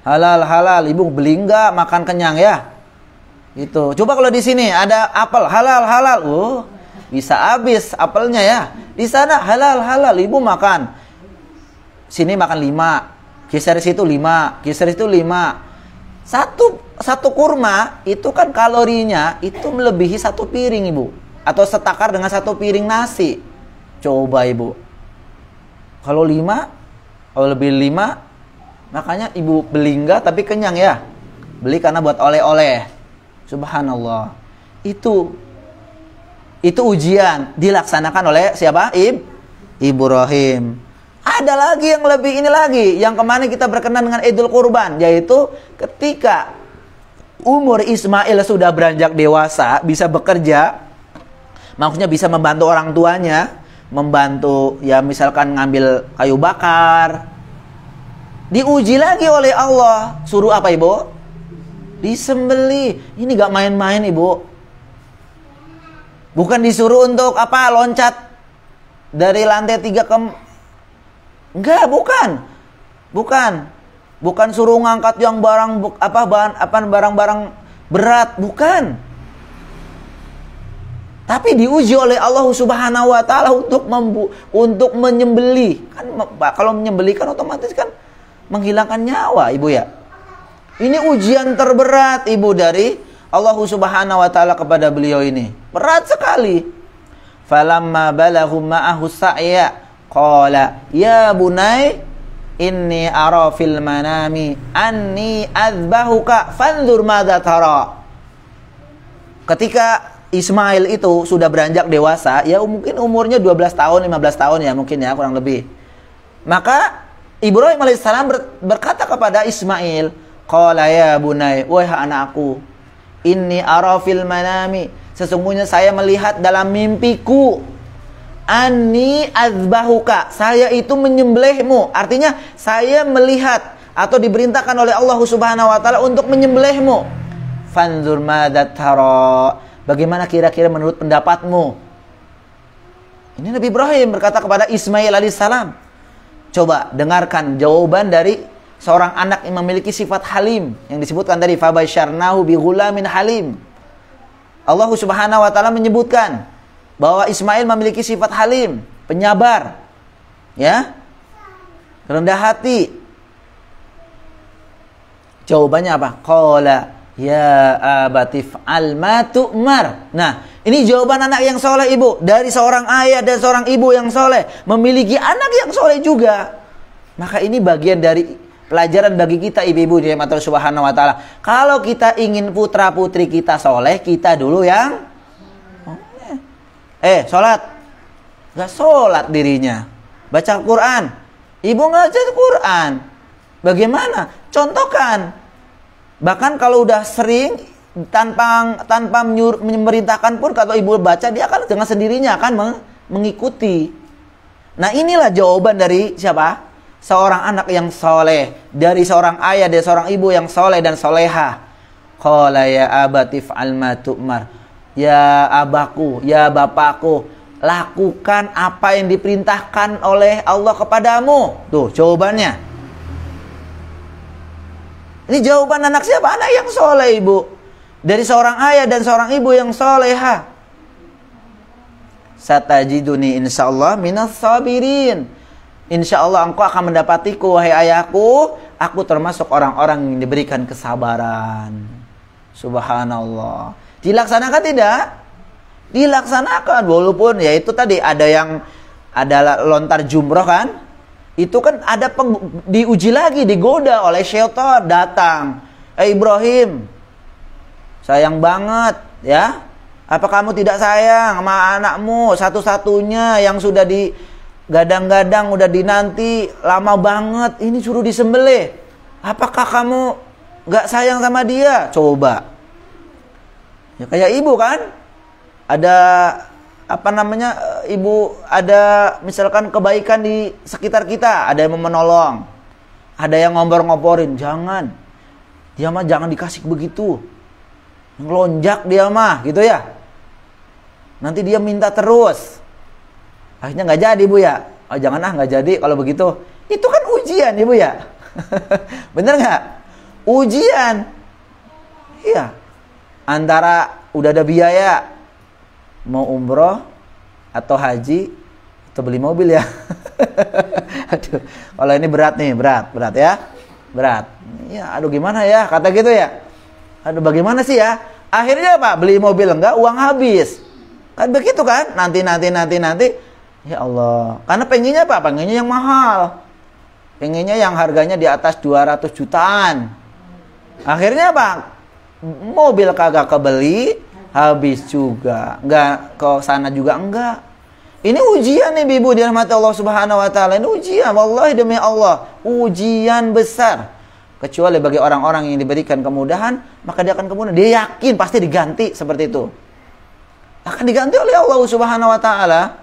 Halal, Ibu beli enggak, makan kenyang ya. Itu. Coba kalau di sini ada apel halal. Bisa habis apelnya ya. Di sana halal, Ibu makan. Sini makan 5, Geser situ 5, geser situ 5. Satu kurma itu kan kalorinya itu melebihi 1 piring, Ibu. Atau setakar dengan 1 piring nasi. Coba, Ibu. Kalau 5, kalau lebih 5, makanya Ibu beli enggak tapi kenyang ya. Beli karena buat oleh-oleh. Subhanallah. Itu ujian dilaksanakan oleh siapa? Ibrahim. Ada lagi yang lebih ini lagi, yang kemarin kita berkenan dengan Idul Kurban, yaitu ketika umur Ismail sudah beranjak dewasa, bisa bekerja, maksudnya bisa membantu orang tuanya, membantu ya misalkan ngambil kayu bakar. Diuji lagi oleh Allah, suruh apa, Ibu? Disembelih. Ini gak main-main, Ibu. Bukan disuruh untuk apa? Loncat dari lantai 3 ke... Enggak, bukan suruh ngangkat yang barang-barang berat, bukan. Tapi diuji oleh Allah Subhanahu wa taala untuk menyembelih. Kan kalau menyembelih kan otomatis kan menghilangkan nyawa, Ibu ya. Ini ujian terberat, Ibu, dari Allah Subhanahu wa taala kepada beliau ini. Berat sekali. Falamma balaghu ma'ahu sa'ya qala ya bunai inni ara fil manami anni azbahuka fanzur madza tara. Ketika Ismail itu sudah beranjak dewasa, ya mungkin umurnya 12 tahun, 15 tahun ya mungkin ya kurang lebih. Maka Ibrahim alaihissalam berkata kepada Ismail, qala ya bunai, wahai anakku, inni ara fil manami, sesungguhnya saya melihat dalam mimpiku, anni azbahuka, saya itu menyembelihmu. Artinya saya melihat atau diperintahkan oleh Allah Subhanahu wa taala untuk menyembelihmu. Fanzur madza tara, bagaimana kira-kira menurut pendapatmu? Ini Nabi Ibrahim berkata kepada Ismail alaihissalam. Coba dengarkan jawaban dari seorang anak yang memiliki sifat halim yang disebutkan tadi, fabasyarnahu bi ghulamin halim. Allah Subhanahu wa taala menyebutkan bahwa Ismail memiliki sifat halim, penyabar, ya, rendah hati. Jawabannya apa? Qala ya abatif al ma tu'mar. Nah, ini jawaban anak yang soleh, Ibu, dari seorang ayah dan seorang ibu yang soleh, memiliki anak yang soleh juga. Maka ini bagian dari pelajaran bagi kita, ibu-ibu di Allah Subhanahu wa taala. Kalau kita ingin putra putri kita soleh, kita dulu yang sholat. Gak sholat dirinya. Baca Quran. Ibu ngajar Quran. Bagaimana? Contohkan. Bahkan kalau udah sering tanpa memerintahkan pun, kalau ibu baca, dia akan dengan sendirinya akan mengikuti. Nah, inilah jawaban dari siapa? Seorang anak yang soleh, dari seorang ayah, dari seorang ibu yang soleh dan soleha. Qala ya abatif al ma tu'mar. Ya abaku, ya bapakku, lakukan apa yang diperintahkan oleh Allah kepadamu. Tuh jawabannya. Ini jawaban anak siapa? Anak yang soleh, Ibu. Dari seorang ayah dan seorang ibu yang soleha. Satajiduni insyaallah minas sabirin. Insyaallah engkau akan mendapatiku, wahai ayahku, aku termasuk orang-orang yang diberikan kesabaran. Subhanallah. Dilaksanakan tidak? Dilaksanakan, walaupun ya itu tadi ada lontar jumroh kan? Itu kan ada diuji lagi, digoda oleh syaitan, datang. Ibrahim, sayang banget ya. Apa kamu tidak sayang sama anakmu satu-satunya yang sudah digadang-gadang, udah dinanti lama banget, ini suruh disembelih. Apakah kamu gak sayang sama dia? Coba. Ya kayak ibu kan, ada ibu ada misalkan kebaikan di sekitar kita, ada yang menolong, ada yang ngompor-ngomporin, jangan, dia mah jangan dikasih begitu, ngelonjak dia mah, gitu ya, nanti dia minta terus, akhirnya nggak jadi, Bu ya, oh jangan nggak jadi kalau begitu, itu kan ujian, Ibu ya, bener nggak? Ujian, iya. Antara udah ada biaya mau umroh atau haji, Atau beli mobil ya. Aduh, kalau ini berat nih, berat ya. Berat. Ya, aduh gimana ya? Kata gitu ya. Aduh bagaimana sih ya? Akhirnya apa? Beli mobil enggak, uang habis. Kan begitu kan? Nanti. Ya Allah. Karena pengennya apa? Pengennya yang mahal. Pengennya yang harganya di atas 200 jutaan. Akhirnya apa? Mobil kagak kebeli, habis juga. Enggak ke sana juga enggak. Ini ujian nih Ibu dirahmati Allah Subhanahu wa taala. Ini ujian, wallahi demi Allah, ujian besar. Kecuali bagi orang-orang yang diberikan kemudahan, maka dia akan kemudahan. Dia yakin pasti diganti seperti itu. Akan diganti oleh Allah Subhanahu wa taala.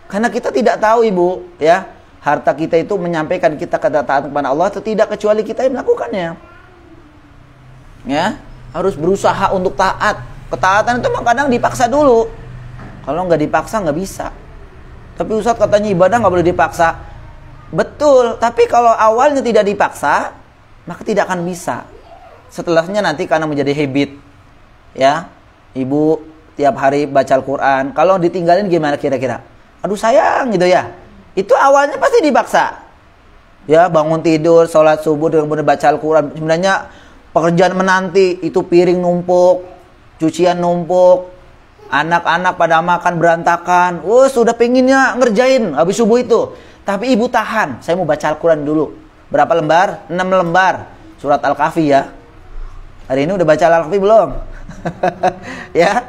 Karena kita tidak tahu Ibu, ya, harta kita itu menyampaikan kita ketaatan kepada Allah atau tidak, kecuali kita yang melakukannya. Ya, harus berusaha untuk taat. Ketaatan itu kadang dipaksa dulu. Kalau nggak dipaksa nggak bisa. Tapi Ustadz katanya ibadah nggak boleh dipaksa. Betul, tapi kalau awalnya tidak dipaksa, maka tidak akan bisa. Setelahnya nanti karena menjadi habit. Ya, Ibu tiap hari baca Al-Quran. Kalau ditinggalin gimana kira-kira? Aduh sayang gitu ya. Itu awalnya pasti dipaksa. Ya, bangun tidur, sholat subuh dengan benar baca Al-Quran. Sebenarnya pekerjaan menanti, itu piring numpuk, cucian numpuk. Anak-anak pada makan berantakan. Sudah pengennya ngerjain habis subuh itu. Tapi ibu tahan. Saya mau baca Al-Quran dulu. Berapa lembar? 6 lembar. Surat Al-Kahfi ya. Hari ini udah baca Al-Kahfi belum? Ya.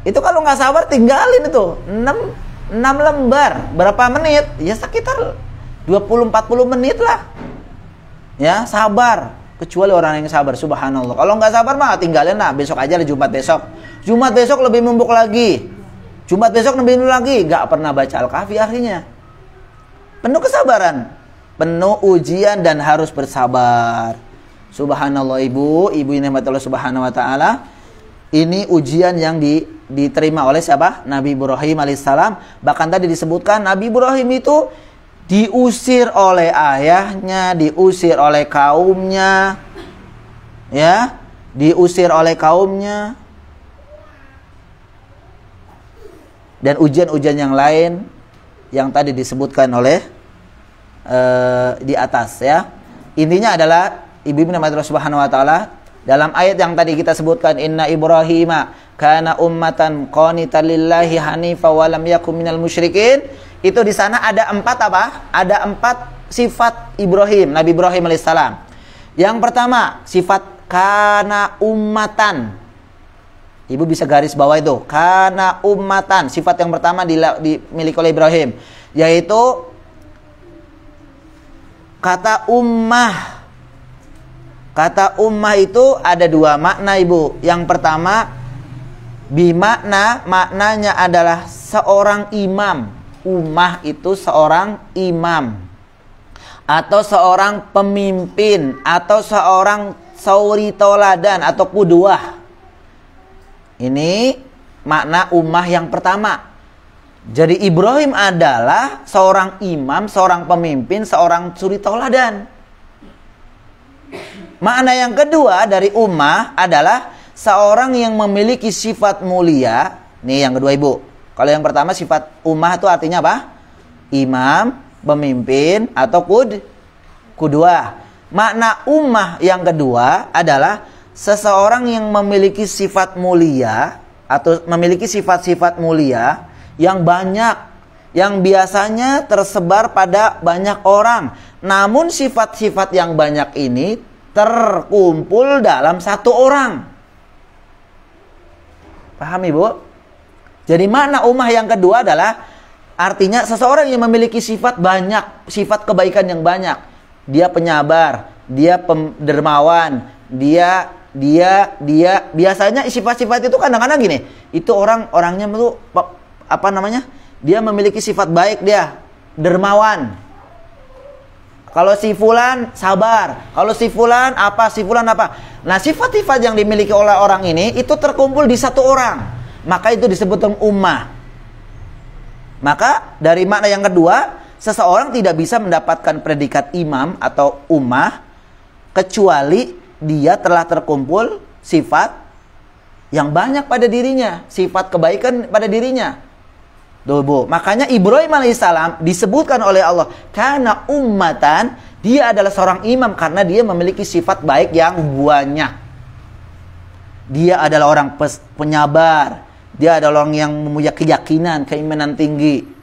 Itu kalau nggak sabar tinggalin itu. 6 lembar. Berapa menit? Ya sekitar 20-40 menit lah. Ya, sabar. Kecuali orang yang sabar, subhanallah. Kalau nggak sabar mah tinggalin lah. Besok aja lah, Jumat besok. Jumat besok lebih numpuk lagi. Jumat besok lebih numpuk lagi. Nggak pernah baca Al-Kahfi akhirnya. Penuh kesabaran. Penuh ujian dan harus bersabar. Subhanallah Ibu ini Allah Subhanahu wa taala. Ini ujian yang diterima oleh siapa? Nabi Ibrahim alaihissalam. Bahkan tadi disebutkan Nabi Ibrahim itu diusir oleh ayahnya, diusir oleh kaumnya, ya, diusir oleh kaumnya, dan ujian-ujian yang lain yang tadi disebutkan oleh di atas, ya. Intinya adalah Ibu Allah Subhanahu wa taala dalam ayat yang tadi kita sebutkan, inna Ibrahima kana ummatan qanitan lillahi hanifa wa lam yakun minal musyrikin. Itu di sana ada 4 apa? Ada 4 sifat Ibrahim, Nabi Ibrahim alaihissalam. Yang pertama, sifat kana ummatan. Ibu bisa garis bawah itu, kana ummatan. Sifat yang pertama dimiliki oleh Ibrahim, yaitu kata ummah. Kata ummah itu ada 2 makna Ibu. Yang pertama, maknanya adalah seorang imam. Ummah itu seorang imam, atau seorang pemimpin, atau seorang sauri toladan atau qudwah. Ini makna ummah yang pertama. Jadi Ibrahim adalah seorang imam, seorang pemimpin, seorang suri toladan. Makna yang kedua dari ummah adalah seorang yang memiliki sifat mulia. Nih yang kedua Ibu. Kalau yang pertama sifat ummah itu artinya apa? Imam, pemimpin, atau qudwah. Makna ummah yang kedua adalah seseorang yang memiliki sifat mulia atau memiliki sifat-sifat mulia yang banyak, yang biasanya tersebar pada banyak orang. Namun sifat-sifat yang banyak ini terkumpul dalam satu orang. Paham Ibu? Jadi makna ummah yang kedua adalah artinya seseorang yang memiliki sifat banyak, sifat kebaikan yang banyak. Dia penyabar, dia dermawan, dia biasanya sifat-sifat itu kadang-kadang gini. Itu orangnya itu apa namanya? Dia memiliki sifat baik, dia dermawan. Kalau si fulan sabar, kalau si fulan apa? Nah, sifat-sifat yang dimiliki oleh orang ini itu terkumpul di satu orang. Maka itu disebut ummah. Maka dari makna yang kedua, seseorang tidak bisa mendapatkan predikat imam atau ummah kecuali dia telah terkumpul sifat yang banyak pada dirinya, sifat kebaikan pada dirinya. Tuh, Bu. Makanya Ibrahim alaihissalam disebutkan oleh Allah karena ummatan, dia adalah seorang imam karena dia memiliki sifat baik yang banyak. Dia adalah orang penyabar. Dia adalah orang yang mempunyai keyakinan, keimanan tinggi.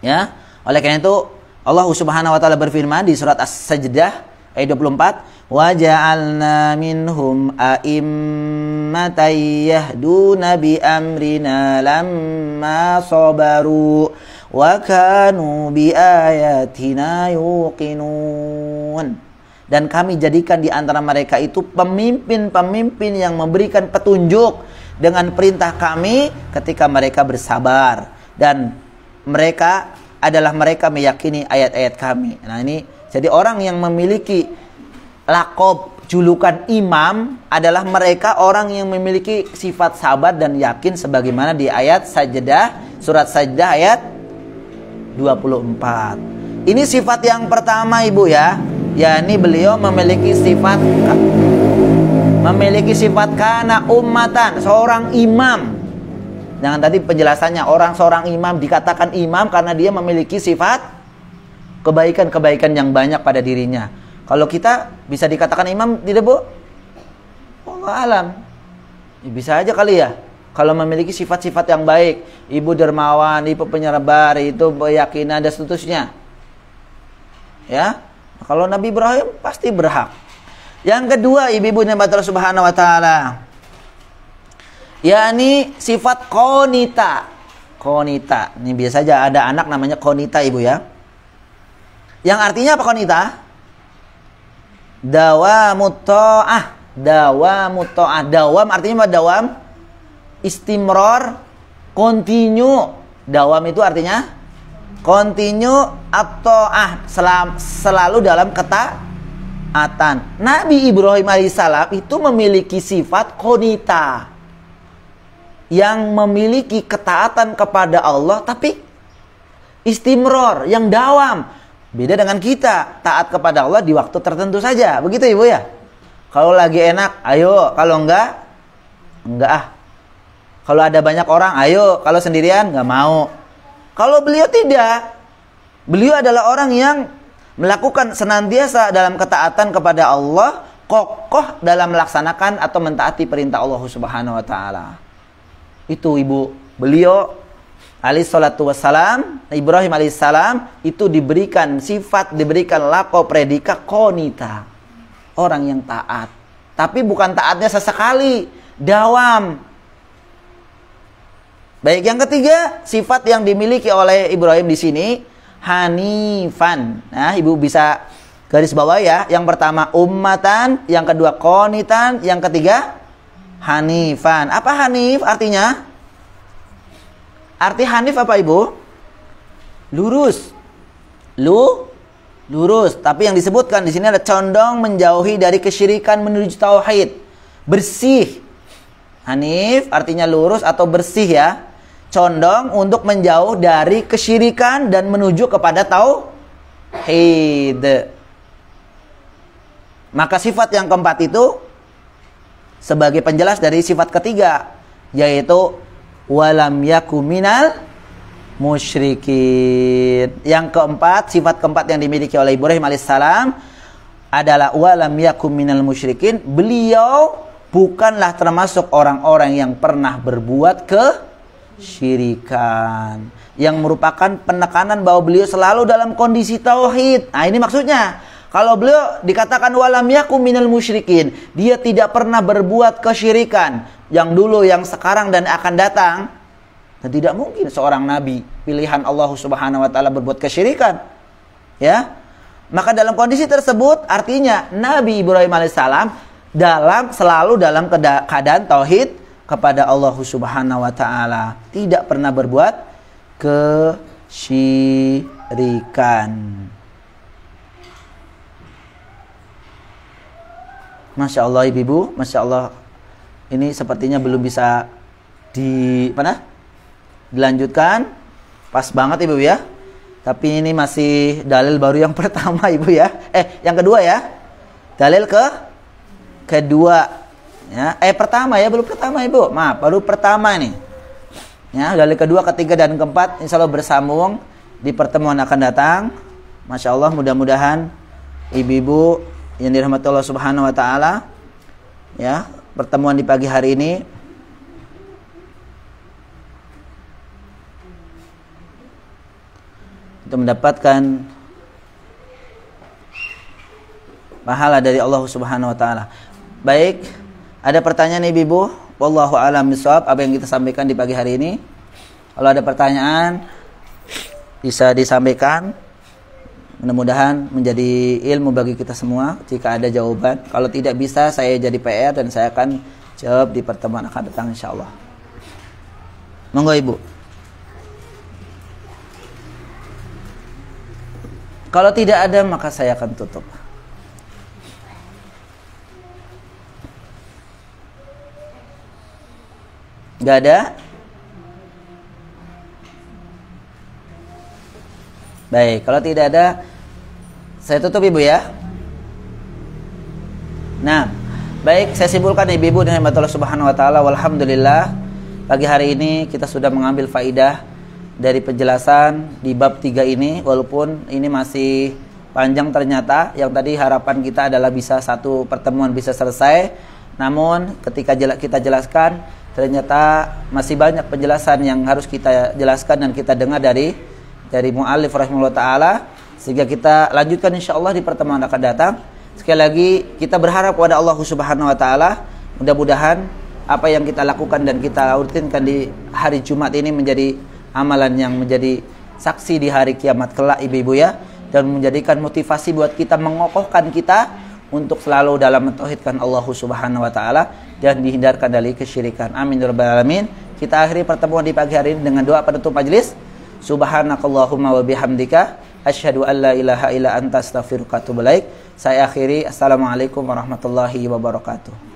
Ya. Oleh karena itu Allah Subhanahu wa taala berfirman di surat As-Sajdah ayat 24, wa ja'alna minhum a'immatan yahduna bi amrina lamma sabaru wa kanu bi ayatina yuqinun. Dan kami jadikan di antara mereka itu pemimpin-pemimpin yang memberikan petunjuk dengan perintah kami ketika mereka bersabar, dan mereka adalah mereka meyakini ayat-ayat kami. Nah, ini jadi orang yang memiliki lakob julukan imam adalah mereka orang yang memiliki sifat sabar dan yakin sebagaimana di ayat Sajdah, surat Sajdah ayat 24. Ini sifat yang pertama, Ibu ya. Yakni beliau memiliki sifat kana ummatan, seorang imam. Dengan tadi penjelasannya, seorang imam dikatakan imam karena dia memiliki sifat kebaikan-kebaikan yang banyak pada dirinya. Kalau kita bisa dikatakan imam tidak, Bu? Allah alam. Ya, bisa aja kali ya. Kalau memiliki sifat-sifat yang baik, ibu dermawan, ibu penyabar, itu keyakinan dan seterusnya. Ya. Kalau Nabi Ibrahim pasti berhak. Yang kedua, ibu-ibu yang Allah Subhanahu wa taala, yakni sifat qonita. Qonita. Ini biasa aja ada anak namanya qonita, Ibu ya. Yang artinya apa qonita? Dawamut ta'ah. Dawamut ta'ah. Dawam artinya apa dawam? Istimror, continue. Dawam itu artinya continue atau selalu dalam ketaatan. Nabi Ibrahim alaihissalam itu memiliki sifat qonita, yang memiliki ketaatan kepada Allah tapi istimror, yang dawam. Beda dengan kita, taat kepada Allah di waktu tertentu saja. Begitu Ibu ya. Kalau lagi enak, ayo. Kalau enggak ah. Kalau ada banyak orang, ayo. Kalau sendirian, enggak mau. Kalau beliau tidak. Beliau adalah orang yang melakukan senantiasa dalam ketaatan kepada Allah, kokoh dalam melaksanakan atau mentaati perintah Allah Subhanahu wa taala. Itu Ibu, beliau alaihissalatu wassalam, Ibrahim alaihissalam itu diberikan sifat, diberikan laqab predikat qonita, orang yang taat. Tapi bukan taatnya sesekali, dawam. Baik, yang ketiga, sifat yang dimiliki oleh Ibrahim di sini hanifan. Nah, Ibu bisa garis bawah ya. Yang pertama ummatan, yang kedua qonitan, yang ketiga hanifan. Apa hanif artinya? Arti hanif apa Ibu? Lurus. Lurus. Tapi yang disebutkan di sini ada condong menjauhi dari kesyirikan menuju tauhid. Bersih. Hanif artinya lurus atau bersih ya. Condong untuk menjauh dari kesyirikan dan menuju kepada tauhid. Maka sifat yang keempat itu sebagai penjelas dari sifat ketiga, yaitu walam yaku minal musyrikin. Yang keempat, sifat keempat yang dimiliki oleh Ibrahim alaihissalam adalah walam yaku minal musyrikin. Beliau bukanlah termasuk orang-orang yang pernah berbuat kesyirikan, yang merupakan penekanan bahwa beliau selalu dalam kondisi tauhid. Nah, ini maksudnya. Kalau beliau dikatakan walam yakum minal musyrikin, dia tidak pernah berbuat kesyirikan yang dulu, yang sekarang dan akan datang. Dan tidak mungkin seorang nabi pilihan Allah Subhanahu wa taala berbuat kesyirikan. Ya. Maka dalam kondisi tersebut artinya Nabi Ibrahim alaihissalam selalu dalam keadaan tauhid kepada Allah Subhanahu wa taala, tidak pernah berbuat kesyirikan. Masya Allah ibu, Masya Allah. Ini sepertinya belum bisa dilanjutkan. Pas banget ibu ya. Tapi ini masih dalil baru yang pertama ibu ya. Yang kedua ya. Dalil kedua. Ya. Pertama ya, belum pertama ibu. Maaf, baru pertama nih. Ya, dalil kedua, ketiga, dan keempat insya Allah bersambung di pertemuan akan datang. Masya Allah, mudah-mudahan ibu-ibu yang dirahmati Allah Subhanahu Wa Taala, ya, pertemuan di pagi hari ini untuk mendapatkan pahala dari Allah Subhanahu Wa Taala. Baik, ada pertanyaan ibu-ibu? Wallahu a'lam bishawab, apa yang kita sampaikan di pagi hari ini. Kalau ada pertanyaan bisa disampaikan. Mudah-mudahan menjadi ilmu bagi kita semua jika ada jawaban. Kalau tidak bisa, saya jadi PR dan saya akan jawab di pertemuan akan datang insyaallah. Monggo Ibu. Kalau tidak ada maka saya akan tutup. Gak ada? Baik, kalau tidak ada saya tutup Ibu ya. Nah, baik, saya simpulkan ibu-ibu dengan rahmat Allah Subhanahu Wa Taala. Walhamdulillah, pagi hari ini kita sudah mengambil faidah dari penjelasan di bab 3 ini. Walaupun ini masih panjang ternyata. Yang tadi harapan kita adalah bisa satu pertemuan bisa selesai. Namun ketika kita jelaskan, ternyata masih banyak penjelasan yang harus kita jelaskan dan kita dengar dari mu'allif rahimahullah ta'ala, sehingga kita lanjutkan insyaallah di pertemuan akan datang. Sekali lagi kita berharap kepada Allah Subhanahu Wa Ta'ala, mudah-mudahan apa yang kita lakukan dan kita rutinkan di hari Jumat ini menjadi amalan yang menjadi saksi di hari kiamat kelak ibu-ibu ya, dan menjadikan motivasi buat kita, mengokohkan kita untuk selalu dalam mentauhidkan Allah Subhanahu Wa Ta'ala dan dihindarkan dari kesyirikan. Amin ya rabbal alamin. Kita akhiri pertemuan di pagi hari ini dengan doa penutup majelis. Subhanakallahumma wa bihamdika asyhadu an la ilaha illa anta astaghfiruka wa atubu ilaik. Saya akhiri. Assalamualaikum warahmatullahi wabarakatuh.